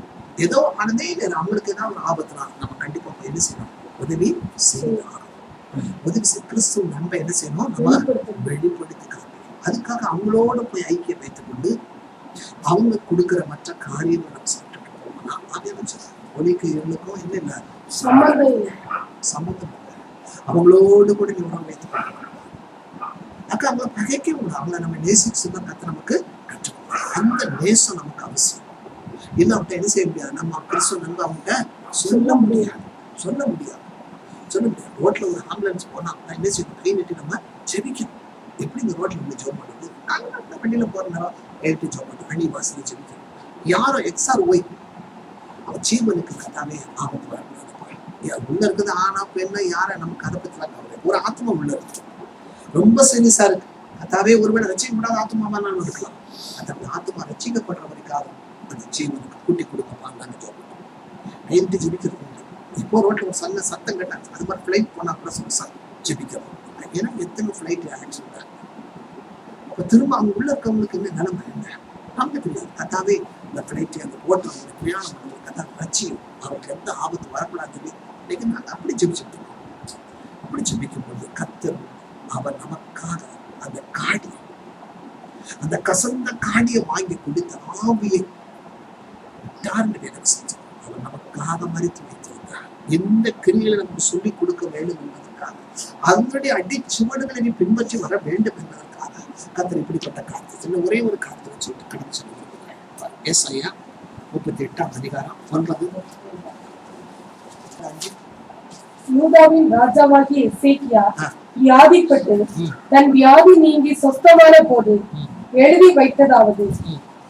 ஏதோ ஆனதே இல்லை, அவங்களுக்கு ஏதாவது ஒரு ஆபத்துனா நம்ம கண்டிப்பா போய் என்ன செய்யணும், உதவி செய்யணும். கிறிஸ்துவ நண்பை என்ன செய்யணும், நம்ம வெளிப்படுத்தி காட்டணும். அதுக்காக அவங்களோட போய் ஐக்கியம் வைத்துக் கொண்டு அவங்க கொடுக்கிற மற்ற காரியங்கள் நம்ம சாப்பிட்டு போகணும்னா அதே ஒலிக்கு இருளுக்கும் என்ன இல்லை, சம்மந்தம் இல்லை. அவங்களோடு கூட நீ உணவு வைத்துக் கொள்ளணும். அவங்களை பகைக்க முடியும், அவங்களை நம்ம நேசிச்சுதான் கத்த நமக்கு கற்றுக்கணும். அந்த நேசம் நமக்கு அவசியம். இல்லை அவங்க என்ன செய்ய முடியாது, நம்ம கிறிஸ்துவ நண்பை அவங்க சொல்ல முடியாது. ரோட்ல ஒரு ஆம்புலன்ஸ் போனா என்ன செய்யணும், கை நீட்டி நம்ம ஜெபிக்கணும். எப்படி இந்த ரோட்ல நம்ம ஜெபம் பண்ணுறது, நாங்க வண்டியில போற நேரம் எழுதி ஜெபம் பண்ணுறோம், வண்டி வாசல ஜெபிக்கணும். யாரோ XRY அவன் ஜீவனுக்கு கத்தாவே ஆபத்து வரக்கூடாது. உள்ள இருக்குது ஆனா பெண்ணா யார நமக்கு அதை பத்தி கவலை. ஒரு ஆத்மா உள்ள இருக்கு, ரொம்ப சீரியஸா இருக்கு. கத்தாவே ஒருவேளை ரசிக்கப்படாத ஆத்மாவா நான் இருக்கலாம். அந்த ஆத்மா ரசிக்கப்படுற வரைக்காக அந்த ஜீவனுக்கு கூட்டி கொடுக்கப்பாங்க அந்த ஜெபம் எழுதி ஜெபிக்கிறது. இப்போ ரோட்ல ஒரு சத்தம் கேட்டாங்க, அது மாதிரி ஃபிளைட் போனா கூட ஜெபிக்கிறோம். ஏன்னா எத்தனை ஃபிளைட் ஆக்சிடென்ட். இப்ப திரும்ப அவங்க உள்ள இருக்கவங்களுக்கு என்ன நிலைமை என்ன நமக்கு தெரியாது. கத்தாவே இந்த ஃபிளைட் அந்த ஓட்டுறவங்க பிரயாணம் பண்ணுறது கத்தா ரட்சியும் அவருக்கு எந்த ஆபத்து வரக்கூடாது. இன்னைக்கு நாங்கள் அப்படி ஜெபிச்சுட்டு இருக்கோம். அப்படி ஜெபிக்கும் போது கத்தர் அவர் நமக்காக அந்த காடி, அந்த கசந்த காடியை வாங்கி கொடுத்த ஆவியை எனக்கு செஞ்சார். அவர் நமக்காக மறித்து வைத்திருந்தார். எந்த கிரிகளை நமக்கு சொல்லிக் கொடுக்க வேண்டும் என்பதற்காக, அதனுடைய அடிச்சுவடுகளை நீ பின்பற்றி வர வேண்டும் என்பதற்காக கத்தர் இப்படிப்பட்ட காரியத்தில் ஒரே ஒரு காரியத்தை வச்சுட்டு கடந்து சொல்லியிருக்கிறார். ஏசாயா 38ஆம் அதிகாரம் 9. யூதாவின் ராஜாவாகிய எசேக்கியா வியாதிப்பட்டு தன் வியாதி நீங்கி சொஸ்தமான போது எழுதி வைத்ததாவது,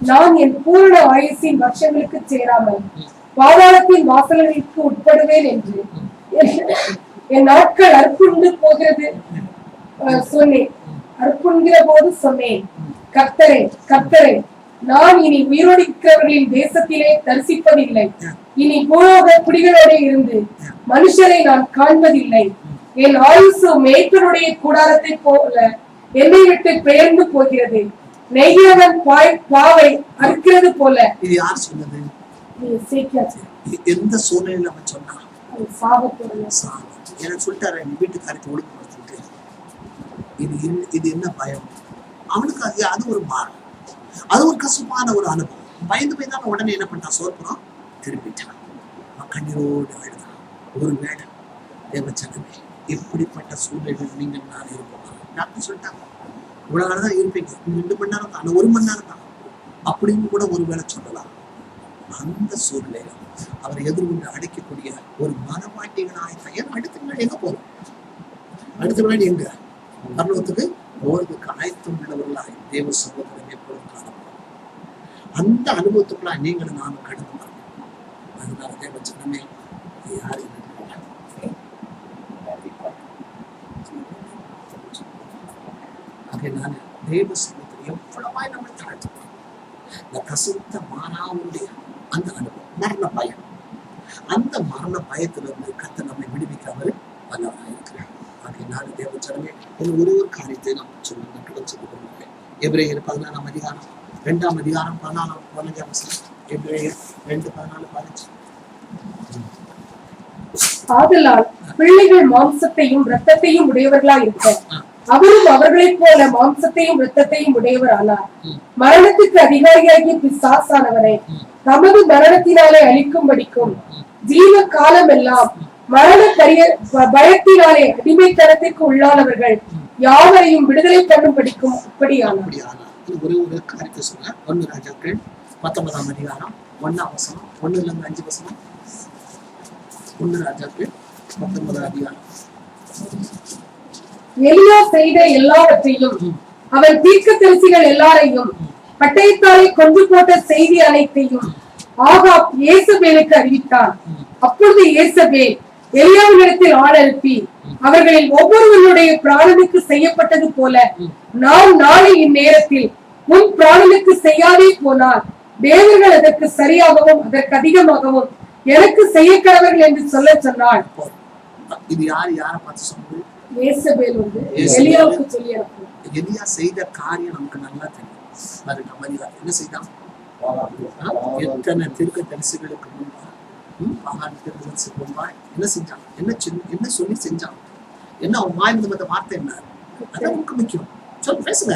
நான் என் பூரண ஆயுசின் வருஷங்களுக்கு சேராமல் பாதாளத்தின் வாசல்களுக்கு உட்படுவேன் என்று என் நாட்கள் அற்புண்டு போகிறது சொன்னேன். அற்புண்கிற போது சொன்னேன், கர்த்தரே நான் இனி உயிரோடிக்கிறவர்களின் தேசத்திலே தரிசிப்பதில்லை. இனி பூலோக குடிகளோட இருந்து மனுஷரை நான் காண்பதில்லை. என் ஆயுசு மேய்ப்பனுடைய கூடாரத்தை போல என்னை விட்டு பெயர்ந்து போகிறது. நெய்கிறவன் பாவை அறுக்கிறது போல. இது யார் சொன்னது? எந்த சூழ்நிலையில அவன் சொன்னான்? எனக்கு சொல்லிட்டாரு, என் வீட்டுக்காரத்தை ஒழுங்குபடுத்திட்டு இது என்ன பயம் அவனுக்கு. அது ஒரு மாறு, அது ஒரு கசப்பான ஒரு அனுபவம். பயந்து போய் தான் உடனே என்ன பண்ணிட்டான், சோர்ப்புறம் திரும்பிட்டான். கண்ணீரோடு அழுதான். ஒரு வேலை தேவச்சனமே, எப்படிப்பட்ட சூழ்நிலைகள் நீங்கள் நான் இருப்போம். டாக்டர் சொல்லிட்டாங்க, இவ்வளவு நாள் தான் இருப்பீங்க, 2 மணி நேரம் தான், 1 மணி நேரம் தான் அப்படின்னு கூட ஒரு வேலை சொல்லலாம். அந்த சூழ்நிலையில அவரை எதிர்கொண்டு அடைக்கக்கூடிய ஒரு மனமாட்டிகளாக ஏன்னா அடுத்த நாள் எங்க போறோம், அடுத்த நாள் எங்க பரலோகத்துக்கு போறதுக்கு ஆயத்தம் உள்ளவர்களாக தேவ சகோதரமே எப்பொழுதும் காணப்படும். அந்த அனுபவத்துக்குள்ள நீங்களும் நானும் கடந்து வரணும். அதனால தேவச்சனமே யாரு நான் தேவ சமூகத்தில் எவ்வளவாய் நம்ம தாழ்த்துக்கிறோம். இந்த கசந்த மாறாவுடைய அந்த அனுபவம், மரண பயம், அந்த மரண பயத்திலிருந்து கத்த நம்மை விடுவிக்காமல் வல்லவராக இருக்கிறார். ஆகையினால தேவச்சனமே ஒரு காரியத்தை நாம் சொல்லுங்க கடந்து சொல்லி கொள்ளுங்கள். எபிரேயர் 14ஆம் அதிகாரம் 2ஆம் அதிகாரம் 14-15 வசனம். எபிரேயர் 2:14-15. ஆதலால் பிள்ளைகள் மாம்சத்தையும் இரத்தத்தையும் உடையவர்களாய் இருக்க அவரும் அவர்களைப் போல மாம்சத்தையும் இரத்தத்தையும் உடையவர் ஆனார். மரணத்துக்கு அதிகாரியாகிய பிசாசானவரை தமது மரணத்தினாலே அழிக்கும்படிக்கும் ஜீவ காலம் எல்லாம் மரண பயத்தினாலே அடிமைத்தனத்திற்கு உள்ளானவர்கள் யாவரையும் விடுதலை பண்ணும்படிக்கும் அப்படியானார். ஒரு காரியத்தை சொன்ன 1 ராஜாக்கள் 19ஆம் அதிகாரம் 1ஆம் வசனம், 1-5 வசனம். 1 ராஜாக்கள் 19ஆம் அதிகாரம். எலியா செய்த எல்லாவற்றையும் அவன் தீர்க்கதரிசிகள் எல்லாரையும் பட்டயத்தாலே கொண்டு போட்ட செய்தி அனைத்தையும் ஆகாப் ஏசபேலுக்கு அறிவித்தான். அப்பொழுது ஏசபேல் எலியாவினிடத்தில் ஆள் அனுப்பி அவர்களில் ஒவ்வொருவருடைய பிராணனுக்கு செய்யப்பட்டது போல நாம் நாளை இந்நேரத்தில் உன் பிராணனுக்கு செய்யாதே போனால் தேவர்கள் அதற்கு சரியாகவும் அதற்கு அதிகமாகவும் எனக்கு செய்ய கடவர்கள் என்று சொல்ல சொன்னாள். இது யாரை பார்த்து சொன்னது? ஏசபேல் எலியாவுக்கு சொல்லி அனுப்பும். எலியா செய்த காரியம் நமக்கு நல்லா தெரியும். என்ன செய்தான்? எத்தனை தீர்க்க தரிசிகளுக்கு முன்பா என்ன செஞ்சான்? என்ன சொல்லி செஞ்சான்? என்ன அவன் வாய்ந்த மத்த வார்த்தை என்ன? அதான் முக்கியம். சொல்லு, பேசுங்க.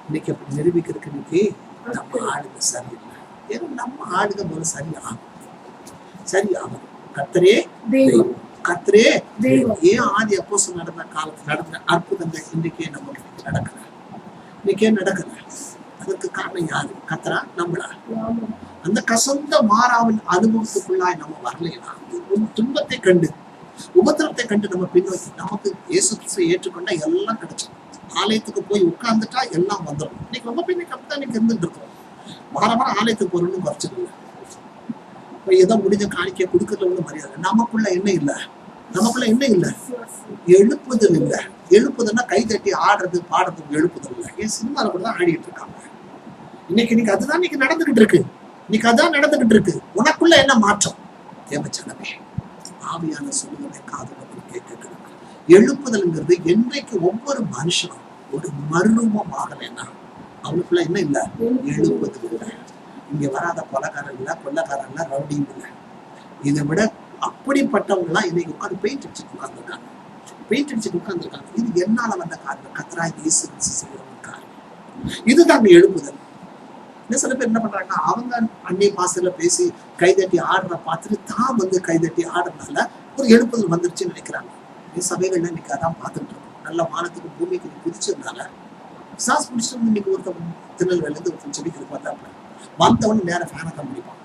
இன்னைக்கு அப்படி நிரூபிக்கிறதுக்கு இன்னைக்கு நம்ம ஆளுங்க சரியில்லை. ஏன்னா நம்ம ஆளுங்க முதல்ல சரியாகும். கர்த்தரே தெய்வம், கர்த்தரே தெய்வம். ஏன் ஆதி அப்போஸ்தலர் நடந்த காலத்துல நடந்த அற்புதங்கள் இன்னைக்கே நமக்கு நடக்கல? இன்னைக்கே நடக்கல. அதற்கு காரணம் யாரு? கர்த்தரா, நம்மளா? அந்த கசந்த மாறாவின் அனுபவத்துக்குள்ளாய் நம்ம வரலையா? துன்பத்தை கண்டு, உபத்திரத்தை கண்டு நம்ம பின்னோக்கி நமக்கு இயேசு கிறிஸ்துவை ஏற்றுக்கொண்டா எல்லாம் கிடைச்சிடும். ஆலயத்துக்கு போய் உட்கார்ந்துட்டா எல்லாம் வந்துடும். இன்னைக்கு ரொம்ப இன்னைக்கு அப்படித்தான் இன்னைக்கு இருந்துட்டு இருக்கோம். வாரம் ஆலயத்துக்கு போறோம்னு குறைச்சிடல. ஏதோ முடிஞ்ச காணிக்கை கொடுக்கறதுல ஒண்ணு மரியாதை. நமக்குள்ள என்ன இல்ல? எழுப்புதல் இல்ல. எழுப்புதல்னா கை தட்டி ஆடுறது பாடுறதுக்கு எழுப்புதல் இல்ல. ஏன் சினிமால கூட தான் ஆடிட்டு இருக்காங்க. இன்னைக்கு அதுதான் இன்னைக்கு நடந்துகிட்டு இருக்கு. உனக்குள்ள என்ன மாற்றம்? தேவச்சனமே, ஆவியான சொல்லுவதை காதுகளுக்கு கேட்கிறது. எழுப்புதல்ங்கிறது என்றைக்கு ஒவ்வொரு மனுஷனும் ஒரு மர்மம் ஆகலைன்னா அவனுக்குள்ள என்ன இல்ல? எழுப்புதல் இல்லை. இங்க வராத கொலைக்காரன் இல்ல, கொள்ளக்காரன் இல்ல, ரவுடியும் இல்ல. இதை விட அப்படிப்பட்டவங்க எல்லாம் இன்னைக்கு உட்காந்து பெயிண்ட் அடிச்சுட்டு உட்கார்ந்துருக்காங்க. இது என்னால வந்த காரணம்? கர்த்தராகிய இயேசு கிறிஸ்து செய்யற ஒரு காரியம். இதுதாங்க எழுப்புதல். சில பேர் என்ன பண்றாங்கன்னா, அவங்க அன்னை பாசத்துல பேசி கைதட்டி ஆடுற பார்த்துட்டு தான் கைதட்டி ஆடுறதுனால ஒரு எழுப்புதல் வந்துருச்சுன்னு நினைக்கிறாங்க. சபைகள்ல இன்னைக்கு அதான் பார்த்துட்டு இருக்கோம். நல்ல வானத்துக்கு பூமிக்கு குதிச்சதுனால சாஸ் பிடிச்சிட்டு இன்னைக்கு ஒருத்தன் திருநெல்வேலில இருந்து ஒருத்தன் செடிக்கு பார்த்தாப்புல வந்தவன் நேரம் ஃபேனை தான் முடிப்பான்.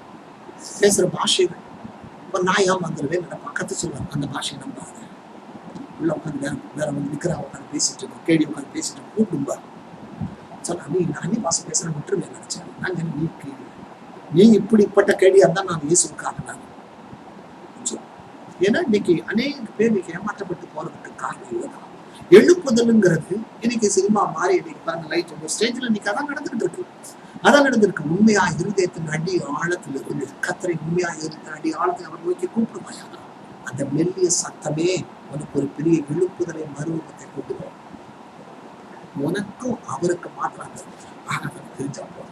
பேசுற பாஷைகள் இப்ப நான் ஏன் வந்துடுவேன் நினைப்பான். கத்து சொல்லுவாங்க அந்த பாஷையை நம்பாத. உள்ள உட்காந்து வேற நிக்கிறா உட்காந்து பேசிட்டு இருக்கோம், கேடி உட்காந்து பேசிட்டு இருக்கோம், கூப்பிடும்பா சொல்ல நீ அன்னி பாசை பேசுற விட்டுருமே நினைச்சேன். நாங்க நீ இப்படிப்பட்ட கேடியா இருந்தா நான் இயேசுக்காக நான். ஏன்னா இன்னைக்கு அநேக பேர் இன்னைக்கு ஏமாற்றப்பட்டு போறதுக்கு காரணம் இதுதான். எழுப்புதல்ங்கிறது இன்னைக்கு சினிமா மாறி இன்னைக்கு பாருங்க லைட் ஸ்டேஜ்ல இன்னைக்கு அதான் நடந்திருக்கு. உண்மையா இருதயத்தின் அடி ஆழத்துல இருந்து கர்த்தரை உண்மையா இருதயத்தின் அடி ஆழத்தை அவர் நோக்கி கூப்பிடுவாயா? அந்த மெல்லிய சத்தமே உனக்கு ஒரு பெரிய எழுப்புதலை மறுரூபத்தை கொண்டு வரும். உனக்கும் அவருக்கு மாத்திரம் தெரிஞ்சா போதும்.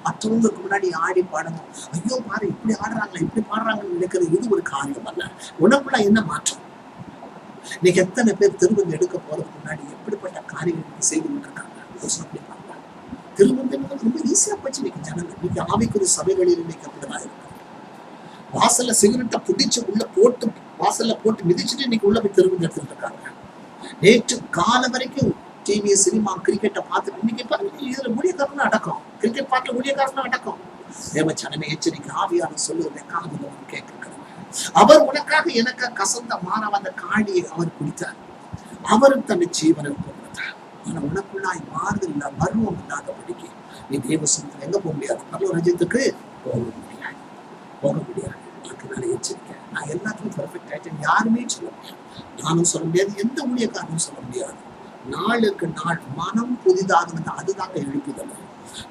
மற்றவங்களுக்கு முன்னாடி ஆடி பாடணும். ஐயோ பாரு இப்படி ஆடுறாங்களா, இப்படி பாடுறாங்கன்னு நினைக்கிறது இது ஒரு காரியம் அல்ல. உனக்குள்ள என்ன மாற்றம்? இன்னைக்கு எத்தனை பேர் திருமணம் எடுக்க போறதுக்கு முன்னாடி எப்படிப்பட்ட காரியங்கள் செய்து இருக்காங்க? திருமணம் ரொம்ப ஈஸியா போச்சு இன்னைக்கு ஜனங்கள். இன்னைக்கு ஆவிக்குரிய சபைகளில் இன்னைக்கு அப்படிதான் இருக்கு. வாசல்ல சிகரெட்டை பிடிச்சு உள்ள போட்டு வாசல்ல போட்டு மிதிச்சுட்டு இன்னைக்கு உள்ள போய் திருமணம் எடுத்துட்டு இருக்காங்க. நேற்று காலம் வரைக்கும் டிவி, சினிமா, கிரிக்கெட்டை பார்த்துட்டு இன்னைக்கு இதுல ஊழியக்காரன் அடக்கம், கிரிக்கெட் பார்க்கல ஊழியக்காரன் அடக்கம். தேவச்சனமே எச்சரிக்கை, ஆவியான சொல்லுவதை காதுல கேட்க. அவர் உனக்காக எனக்காக கசந்த மாறாவ அந்த காடியை அவர் குடித்தார். அவரும் தன்னை ஜீவனை கொடுத்தார். ஆனா உனக்குள்ளாய் மாறுதல் இல்ல, மர்மம் இல்லாத படிக்க நீ தேவசனத்துல எங்க போக முடியாது? நல்ல ரஜத்துக்கு போக முடியாது. அதனால எச்சரிக்கை. நான் எல்லாத்தையும் பெர்ஃபெக்ட் ஆயிட்டேன் யாருமே சொல்ல முடியாது. நானும் சொல்ல முடியாது, எந்த ஊழியக்காரனும் சொல்ல முடியாது. நாளுக்கு நாள் மனம் புதிதாகுது. அதுதாங்க எழுப்புதல்.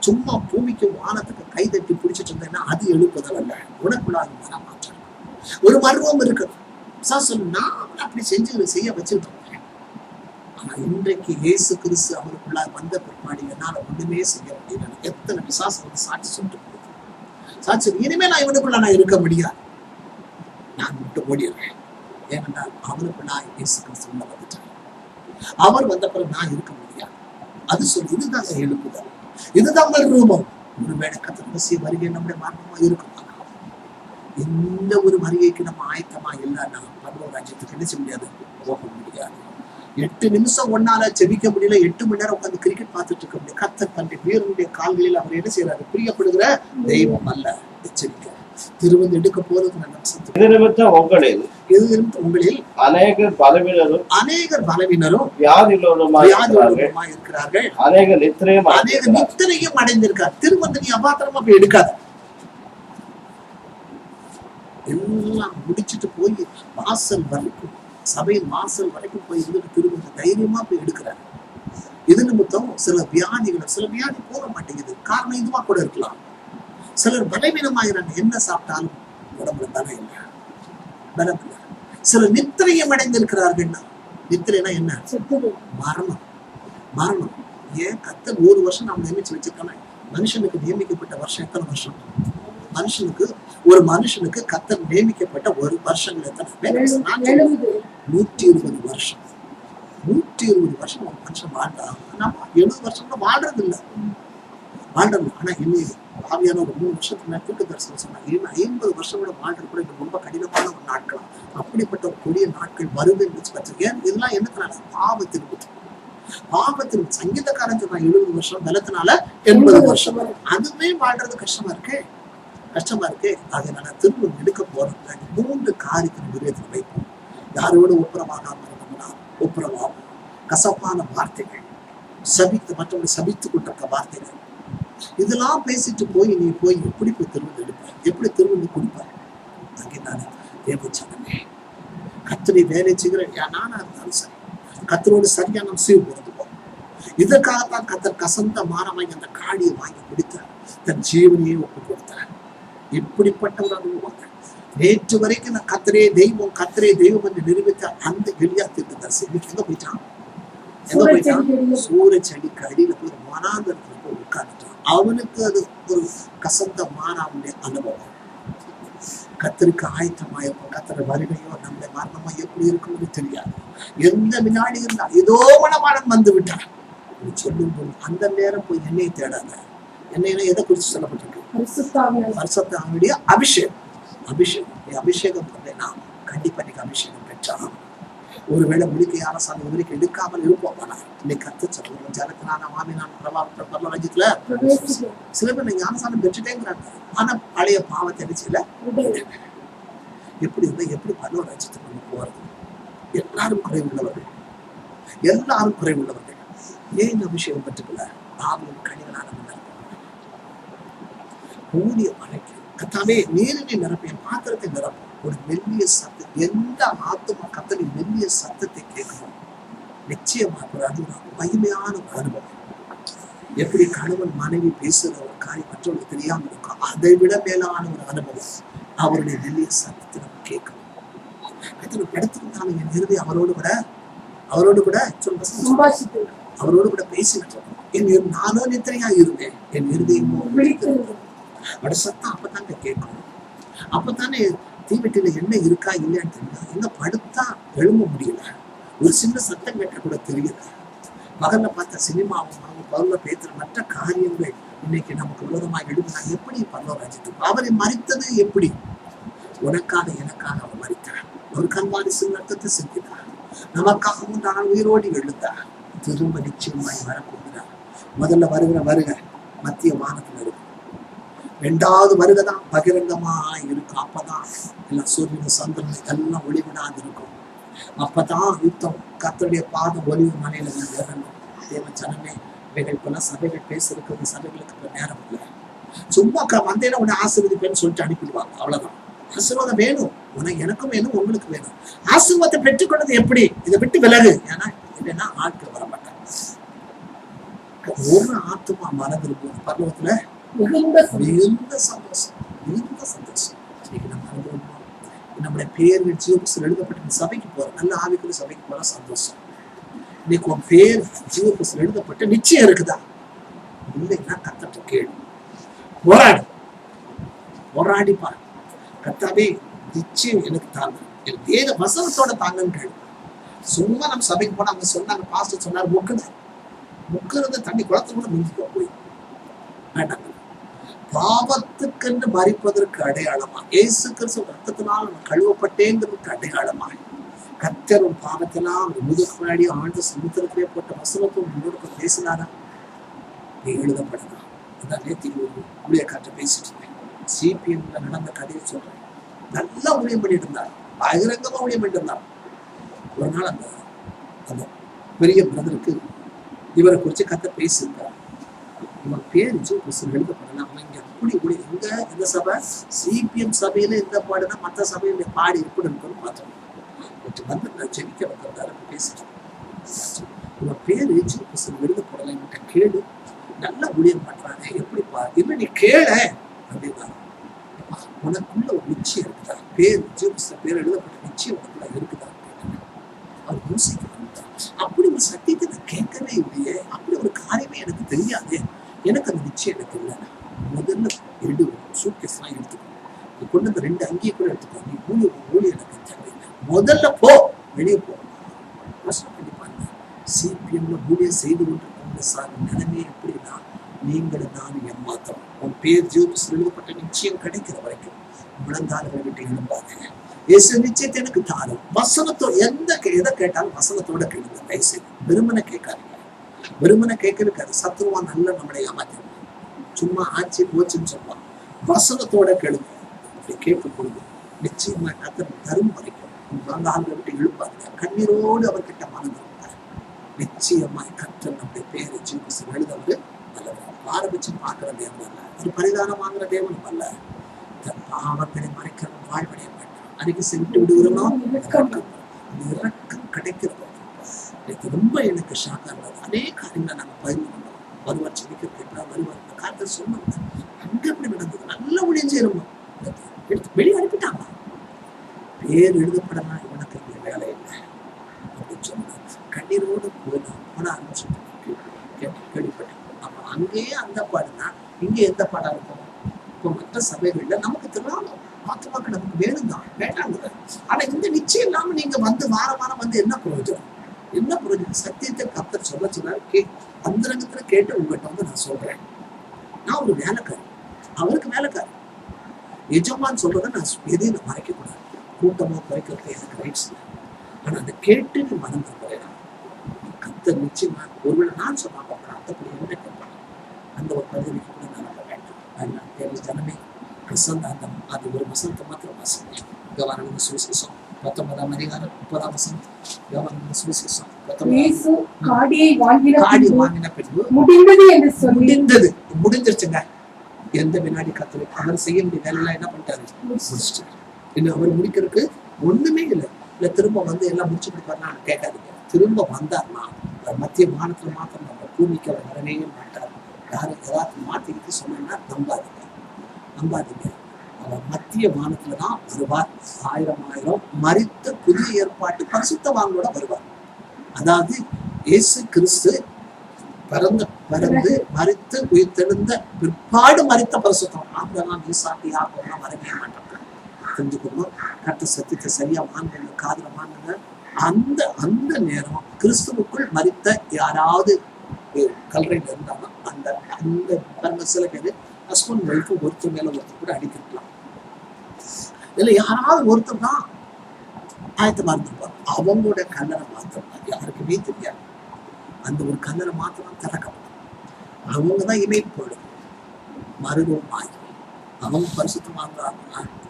சும்மா பூமிக்கு வானத்துக்கு கைதட்டி பிடிச்சிட்டு இருந்தேன்னா அது எழுப்புதல் அல்ல. உனக்குள்ளாக மனம் மாற்றம், ஒரு மர்வம் இருக்கு. நான் அப்படி செய்ய வச்சுட்டு இருக்கேன். ஆனா இன்றைக்கு இயேசு கிறிஸ்து அவருக்குள்ள வந்த பிற்பாடு என்னால ஒண்ணுமே செய்ய முடியல. எத்தனை விசுவாசம் சாட்சி சொல்லிட்டு சாட்சி இனிமே நான் இவனுக்குள்ள நான் இருக்க முடியாது, நான் விட்டு ஓடிடுறேன். ஏனென்றால் அவருக்குள்ள இயேசு கிறிஸ்து உள்ள வந்துட்டார். அவர் வந்த பிறகு நான் இருக்க முடியாது. அது சொல்லி இதுதான் எழுப்புதல், இதுதான் ரூபம். ஒருவேளை கர்த்தருடைய வருகை நம்முடைய மரணமா இருக்கும். எந்த ஒரு வருகைக்கு நம்ம ஆயத்தமா இல்லைன்னா பரலோக ராஜ்யத்துக்கு என்ன செய்ய முடியாது, போக முடியாது. 8 நிமிஷம் ஒன்னால ஜெபிக்க முடியல, 8 மணி நேரம் உட்காந்து கிரிக்கெட் பார்த்துட்டு இருக்க முடியாது. கர்த்தர் தன்னுடைய வீரனுடைய கால்களில் அவர் என்ன செய்யறாரு? பிரியப்படுகிற தெய்வம் அல்ல. எச்சரிக்கை, திரும்ப எடுக்க போறது உங்களில் அநேகர் பலவீனரும் வியாதியுள்ளவருமாய் இருக்கிறார்கள். அநேக நித்திரையும் அடைந்திருக்கார். திரும்ப நீ அபாத்திரமா போய் எடுக்காது. எல்லாம் முடிச்சுட்டு போய் வாசல் வரைக்கும், சபையின் வாசல் வரைக்கும் போய் இருந்துட்டு திரும்ப தைரியமா போய் எடுக்கிறாரு. இது நிமித்தம் சில வியாதி போக மாட்டேங்குது. காரணம் இதுவா கூட இருக்கலாம். சிலர் பலவீனமாகிறாங்க, என்ன சாப்பிட்டாலும் உடம்புல பலம் இல்லை, பலம் இல்லை. சிலர் நித்திரையம் அடைந்திருக்கிறார்கள்னா, நித்திரைனா என்ன? மரணம். மரணம். ஏன் கர்த்தர் 1 வருஷம் நாம் நியமிச்சு வச்சிருக்காங்க? மனுஷனுக்கு நியமிக்கப்பட்ட வருஷம் எத்தனை வருஷம்? ஒரு மனுஷனுக்கு கர்த்தர் நியமிக்கப்பட்ட ஒரு வருஷங்கள் எத்தனை? 120 வருஷம். 120 வருஷம் ஒரு மனுஷன் வாழ்ந்தா, நம்ம 70 வருஷம் வாழ்றது இல்லை. ஆனா இன்னும் ஆவியான ஒரு 3 வருஷத்துக்கு மேற்கொண்டு தரிசனம் சொன்னாங்க, இன்னும் 50 வருஷம் கூட வாழ்றது கூட இது ரொம்ப கடினமான ஒரு நாட்கள். அப்படிப்பட்ட ஒரு கொடிய நாட்கள் வருது என்று பற்றிருக்கேன். இதெல்லாம் என்னத்தினால? பாவத்தின் சங்கீதக்காரன் சொன்னா 70 வருஷம், பலத்தினால 80 வருஷம். அதுவே வாழ்றது கஷ்டமா இருக்கு. அதனால திரும்ப எடுக்க போறது 3 காரியத்தின் விரோதத்தில் வைப்போம். யாரோடு ஒப்புரவாகாமல் இருந்தோம்னா ஒப்புரவாகும். கசப்பான வார்த்தைகள், மற்றவங்களை சபித்துக் கொண்டிருக்க வார்த்தைகள், இதெல்லாம் பேசிட்டு நீ போய் எப்படி போய் திரும்ப எடுப்ப? எப்படி திரும்ப கொடுப்ப? அங்கே நானே தேவச்சனமே, கத்தனை வேலை செய்கிற நானா இருந்தாலும் சரி, கத்தரோடு சரியா நாம் சீர் பொருந்துவோம். இதற்காகத்தான் கத்தர் கசந்த மானமாய் அந்த காடியை வாங்கி குடித்தார், தன் ஜீவனையே ஒப்பு கொடுத்தார். இப்படிப்பட்ட ஒரு அனுபவம். நேற்று வரைக்கும் நான் கத்தரே தெய்வம் என்று நிரூபித்த அந்த எலியா தீர்க்கதரிசி இன்னைக்கு எங்க போயிட்டான்? சூரஜ் அடிக்கு அடியில போய் வனாந்தரத்துல போய் உட்கார்ந்துட்டான். அவனுக்கு அது ஒரு கசந்த மானாவுடைய அனுபவம். கத்தருக்கு ஆயத்தமாயிருக்கும். கத்தர வருகையோ நம்முடைய மரணமோ எப்படி இருக்கும்னு தெரியாது. எந்த வினாடி இருந்தா ஏதோ மனமானம் வந்து விட்டார் சொல்லும் போது அந்த நேரம் போய் என்னை தேடாத. என்னைன்னா எதை குறித்து சொல்லப்பட்டிருக்கு? பரிசுத்தாவினுடைய அபிஷேகம். அபிஷேகம் பண்ணா கண்டிப்பா நீங்க அபிஷேகம் பெற்றாலும் ஒருவேளை முடிக்கை அரசாங்க வரைக்கும் எடுக்காமல் இருப்போம். இன்னைக்கு கத்து சொல்லுவோம், ஜனத்தினான மாமினான் பரலோகத்துல சில பேர் நீங்க ஞானசானம் பெற்றுட்டேங்கிறாங்க. ஆனா பழைய பாவத்தை அடிச்சுல எப்படி இருந்தா எப்படி பரலோகத்துக்கு நம்ம போறது? எல்லாரும் குறைவுள்ளவர்கள். ஏன் இந்த அபிஷேகம் பெற்றுக்கல? ஆவியும் கனிகளான கூடிய மழைக்கு கத்தாவே நீரினை நிரப்பேன், பாத்திரத்தை நிரப்பும். ஒரு மெல்லிய சத்தம், எந்த ஆத்துமா கத்தனை மெல்லிய சத்தத்தை கேட்கணும். நிச்சயமாக அது ஒரு மகிமையான ஒரு அனுபவம். எப்படி கணவன் மனைவி பேசுற ஒரு காரியம் மற்றவர்களுக்கு தெரியாமல் இருக்கும், அதை விட மேலான ஒரு அனுபவம் அவருடைய மெல்லிய சத்தத்தை நம்ம கேட்கணும். கத்தனை படுத்திருந்தாலும் என் இறுதி அவரோடு கூட அவரோடு கூட பேசிட்டு நானும் நித்திரையா இருந்தேன். என் இறுதியும் அவட சத்தம் அப்பதானே கேட்கணும். அப்பதானே தீவெட்டில என்ன இருக்கா இல்லையான்னு தெரியல. எங்க படுத்தா எழும்ப முடியல. ஒரு சின்ன சத்தம் கேட்ட கூட தெரியல. மகன்ல பார்த்த சினிமாவும் பருவ பேசுற மற்ற காரியங்கள் இன்னைக்கு நமக்கு விரோதமாக எழுதுனா எப்படி பரலோகத்துக்கு? அவரை மறித்தது எப்படி? உனக்காக எனக்காக அவர் மறித்தார். ஒரு கண்வாரி சின்னத்தை செஞ்சினார். நமக்காக உண்டான உயிரோடி எழுந்தார். திரும்ப நிச்சயமாய் வரப்போகிறார். முதல்ல வருக மத்திய வானத்துல இருக்கு. 2வது வருகைதான் பகிரங்கமாய் இருக்கும். அப்பதான் எல்லாம் சூரியன் சந்திரன் எல்லாம் ஒளிவிடாது இருக்கும். அப்பதான் யுத்தம் கர்த்தருடைய பாதம் ஒளிவு மலையில இறங்கும். தேவ ஜனமே, இவைகள் போல சபைகள் பேசிருக்கிறது. சபைகளுக்கு நேரம் இல்லை. சும்மா வந்தேன்னா உன்னை ஆசீர்வதிப்பேன்னு சொல்லிட்டு அனுப்பிடுவாங்க. அவ்வளவுதான். ஆசீர்வாதம் வேணும், உனக்கு எனக்கும் வேணும், உங்களுக்கு வேணும். ஆசீர்வாதத்தை பெற்றுக்கொண்டது எப்படி? இதை விட்டு விலகு. ஏன்னா இல்லைன்னா ஆட்கள் வரமாட்டாங்க. ஒரு ஆத்துமா மனதில் பருவத்துல மிகுந்த சந்தோஷம். இன்னைக்கு நம்ம அனுபவம் நம்முடைய பேர்கள் ஜீவபுஸ்தகத்தில் எழுதப்பட்ட சபைக்கு போற நல்ல ஆவிக்குரிய சபைக்கு போற சந்தோஷம். இன்னைக்கு உன் பேர் ஜீவபுஸ்தகத்தில் எழுதப்பட்ட நிச்சயம் இருக்குதா? இல்லைன்னா கத்தட்ட கேளு, போராடிப்பார். கத்தாவே நிச்சயம் எனக்கு தாங்க, எனக்கு வேத வசனத்தோட தாங்கன்னு கேளு. சும்மா நம்ம சபைக்கு போனா அவங்க சொன்னாங்க, பாஸ்டர் சொன்னார் முக்குறது தண்ணி குளத்துல கூட மிஞ்சிக்கோ போய் வேண்டாம். பாவத்துக்கென்று மறிப்பதற்கு அடையாளமா, இயேசு கிறிஸ்து ரத்தத்தினால் கழுவப்பட்டேங்கிறதுக்கு அடையாளமா, கர்த்தரும் பாவத்தெல்லாம் முதுகு முன்னாடி ஆண்டு சமுத்திரத்திலே போட்ட வசனத்தும் முன்னோருக்கு பேசினாரா? எழுதப்படலாம். அதான் நேற்று ஊழியக்காற்ற பேசிட்டு இருந்தேன். சிபிஎம்ல நடந்த கதையை சொல்றேன். நல்லா ஊழியம் பண்ணிட்டு இருந்தார், பகிரங்கமா ஊழியம் பண்ணிட்டு இருந்தார். ஒரு நாள் அந்த பெரிய பிரதருக்கு இவரை குறிச்சு கத்த பேசியிருந்தார். இவன் பேர் எழுதப்படலாம். அவன் இங்க அப்படி கூட இந்த சபை சிபிஎம் சபையில இந்த பாடுனா மற்ற சபையில பாடி எப்படி இருக்குன்னு பார்த்தோம். வந்து நான் ஜெபிக்க வந்தாரு, பேசிட்டு இவன் பேர் எழுதப்படலாம். கேளு, நல்லா ஊழியம் பண்றாங்க, எப்படி பாரு, இன்னும் நீ கேள, அப்படின்னா உனக்குள்ள ஒரு நிச்சயம் இருக்குதா? பேர் ஜீவஸ்ல பேர் எழுதப்பட்ட நிச்சயம் உனக்குள்ள இருக்குதா? அவர் யோசிக்க அப்படி ஒரு சத்தியத்தை நான் கேட்கவே இல்லையே, அப்படி ஒரு காரியமே எனக்கு தெரியாதே, எனக்கு அந்த நிச்சயம் எனக்கு இல்லை. முதல்ல சூட்கேஸ் எல்லாம் எடுத்துக்கோ, கொண்டு அந்த 2 அங்கேயே கூட எடுத்துக்கோ, நீ ஊழி எனக்கு தேவையில்லை, முதல்ல போ, வெளியே போ. சிபிஎம்ல ஊழியர் செய்து கொண்டிருக்கிற சார் நிலைமை எப்படின்னா, நீங்களும் நானும் ஏமாத்தம். உன் பேர் ஜீவஸ் எழுதப்பட்ட நிச்சயம் கிடைக்கிற வரைக்கும் முழங்கால்களை விட்டு எழும்பாங்க. இயேசு நிச்சயத்தை எனக்கு தாரும். வசனத்தோட எதை கேட்டாலும் வசனத்தோட கேளுங்க. தயவுசெய்து வெறுமனை கேட்காதீங்க. வெறுமனை கேட்கறதுக்கு சத்துருவா நல்ல நம்மளை ஏமாத்திடுவான். சும்மா ஆட்சி போச்சுன்னு சொல்லுவான். வசனத்தோட கேளுங்க. அப்படி கேட்கும் பொழுது நிச்சயமா கர்த்தர் தரும் வரைக்கும் முழங்கால்களை விட்டு எழுப்பாங்க. கண்ணீரோடு அவர்கிட்ட மனம் இருந்தார். நிச்சயமாய் கர்த்தர் நம்முடைய பேரை ஜீவஸ் எழுதவர் நல்லவர். ஆரம்பிச்சு பார்க்கிற தேவன் அல்ல, ஒரு பரிதானம் வாங்குற தேவனும் அல்ல. தன் பாவங்களை மறைக்கிற வாழ்வடைய மாட்டார். அன்னைக்கு சென்று விடுகிறோம், இறக்கம் கிடைக்கிறது. ரொம்ப எனக்கு ஷாக்கா இருந்தது. அநேக காரியங்களை நாங்கள் பகிர்ந்து கொண்டோம். வருவார் செடிக்கிறதுக்கு வருவார் இந்த காலத்தை சொன்னோம். அங்க எப்படி நடந்தது? நல்ல ஒளியும் சேரும் எடுத்து வெளியே அனுப்பிட்டாங்க. பேர் எழுதப்படலாம், இவனுக்கு இங்கே வேலை இல்லை அப்படின்னு சொன்னாங்க. கண்ணீரோடு போன ஆரம்பிச்சு கேள்விப்பட்டேன். அப்ப அங்கேயே அந்த பாடுனா இங்கே எந்த பாடா இருக்கும்? இப்போ மற்ற சபைகள்ல நமக்கு திருநாளும் ஆத்மாக்கு நமக்கு வேணும் தான், வேண்டாங்க. ஆனா இந்த நிச்சயம் இல்லாம நீங்க வாரம் வந்து என்ன பிரயோஜனம்? என்ன பிரயோஜனம்? சத்தியத்தை கர்த்தர் சொல்ல அந்தரங்கத்துல கேட்டு உங்ககிட்ட நான் சொல்றேன். நான் ஒரு வேலைக்காரி, அவருக்கு வேலைக்காரி. எஜமான் சொல்றதை நான் எதையும் நான் மறைக்க கூடாது. கூட்டமா குறைக்கிறது எனக்கு ரைட்ஸ் இல்லை. ஆனா அதை கேட்டு நீ மனம் தரேன். கர்த்தர் நிச்சயமா ஒருவேளை நான் சொன்னா பார்க்கிறேன், அத்தப்படி என்ன கேட்பாங்க. அந்த ஒரு பதவிக்கு கூட நான் வேண்டாம். அதனால ஜனமே அது ஒரு வசனத்தை மாத்திரம் வாசிங்க. யோவான் சுவிசேஷம் 19ஆம் அதிகாரம் 30ஆம் வசனம். யோவான் சுவிசேஷம் 19 காடியை வாங்கின பின்பு முடிந்தது என்று சொல்லி முடிஞ்சிருச்சுங்க. எந்த வினாடி கத்தலை அவர் செய்ய வேண்டிய வேலையெல்லாம் என்ன பண்ணிட்டாரு? முடிச்சிட்டாரு. இன்னும் அவர் முடிக்கிறதுக்கு ஒண்ணுமே இல்லை. இல்ல திரும்ப எல்லாம் முடிச்சு கொடுப்பாருன்னா கேட்காதீங்க. திரும்ப வந்தார்னா மத்திய வானத்துல மாத்திரம் நம்ம பூமிக்கு அவர் வரவே மாட்டார். யாரும் ஏதாவது மாத்திக்கிட்டு சொன்னா நம்பாதீங்க. அவர் மத்திய வானத்துலதான் வருவார். 1000 மரித்த புதிய ஏற்பாட்டு பரிசுத்தவான்களோட வருவார். அதாவது இயேசு கிறிஸ்து பிறந்து மரித்து உயிர்த்தெழுந்த பிற்பாடு மரித்த பரிசுத்தம். ஆபிரகாம், ஈசாக்கு, யாக்கோபெல்லாம் வரவே மாட்டாங்க. தெரிஞ்சுக்கணும். கர்த்த சத்தியத்தை சரியா வாங்குங்க, காதுல வாங்குங்க. அந்த நேரம் கிறிஸ்துவுக்குள் மரித்த யாராவது கல்லறையில இருந்தாலும் அந்த சில பேரு ஹஸ்பண்ட் ஒய்ஃபு ஒருத்தர் மேல ஒருத்தர் கூட அடிக்கலாம். இதுல யாராவது ஒருத்தர் தான் ஆயத்தமா இருந்திருப்பாங்க. அவங்களோட கல்லறை மாத்திரம் தான் யாருக்குமே தெரியாது. அந்த ஒரு கல்லறை மாத்திரம் திறக்கப்படும். அவங்கதான் இமேல் போயிடும். மருவம் ஆகி அவங்க பரிசுத்தமாக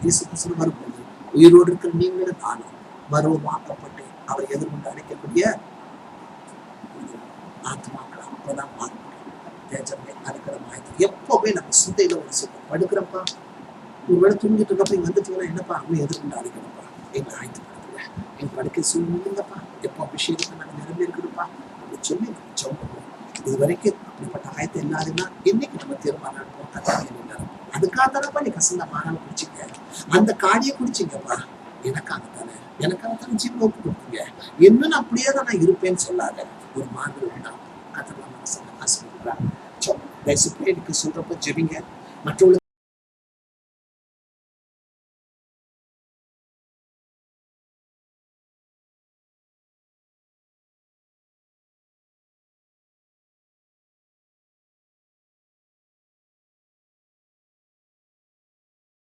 இயேசு கிறிஸ்து வரும்போது உயிரோடு இருக்கிற நீங்களும் நானும் மருவமாக்கப்பட்டு அவர் எதிர்கொண்டு அழைக்கக்கூடிய ஆத்மாக்கள் அப்பதான் மாறும். தேஜமே அனுக்கிரமாயிட்டு எப்பவுமே நம்ம சிந்தையில ஒரு சித்தம் படுக்கிறப்பா, ஒருவேளை தூங்கிட்டு இருக்கப்ப இங்க வந்துட்டீங்கன்னா என்னப்பா அவங்க எதிர்கொண்டு அழைக்கணும்ப்பா, எங்களை ஆயத்தப்படுத்துங்க, எங்க படுக்கை சூழ்நிலைங்கப்பா, எப்போ அபிஷேகத்தை நாங்கள் நிரம்பி இருக்கணும்ப்பா அப்படின்னு சொல்லி நம்ம சொல்லுவோம். இது வரைக்கும் அப்படிப்பட்ட ஆயத்தை இல்லாதுன்னா இன்னைக்கு நம்ம தீர்மானம் எடுப்போம். கத்தாங்க அதுக்காக தானப்பா நீ கசந்த மாறாம குடிச்சிங்க, அந்த காடியை குடிச்சிங்கப்பா, எனக்காகத்தானே ஜீவன் ஒப்பு கொடுத்தீங்க. இன்னும் அப்படியே தான் நான் இருப்பேன்னு சொல்லாத. ஒரு மாதிரி உண்டாகும். கத்தெல்லாம் மனசை ஆசைப்படுறாங்க. எனக்கு சொல்றப்ப ஜெபிங்க. மற்றவங்களுக்கு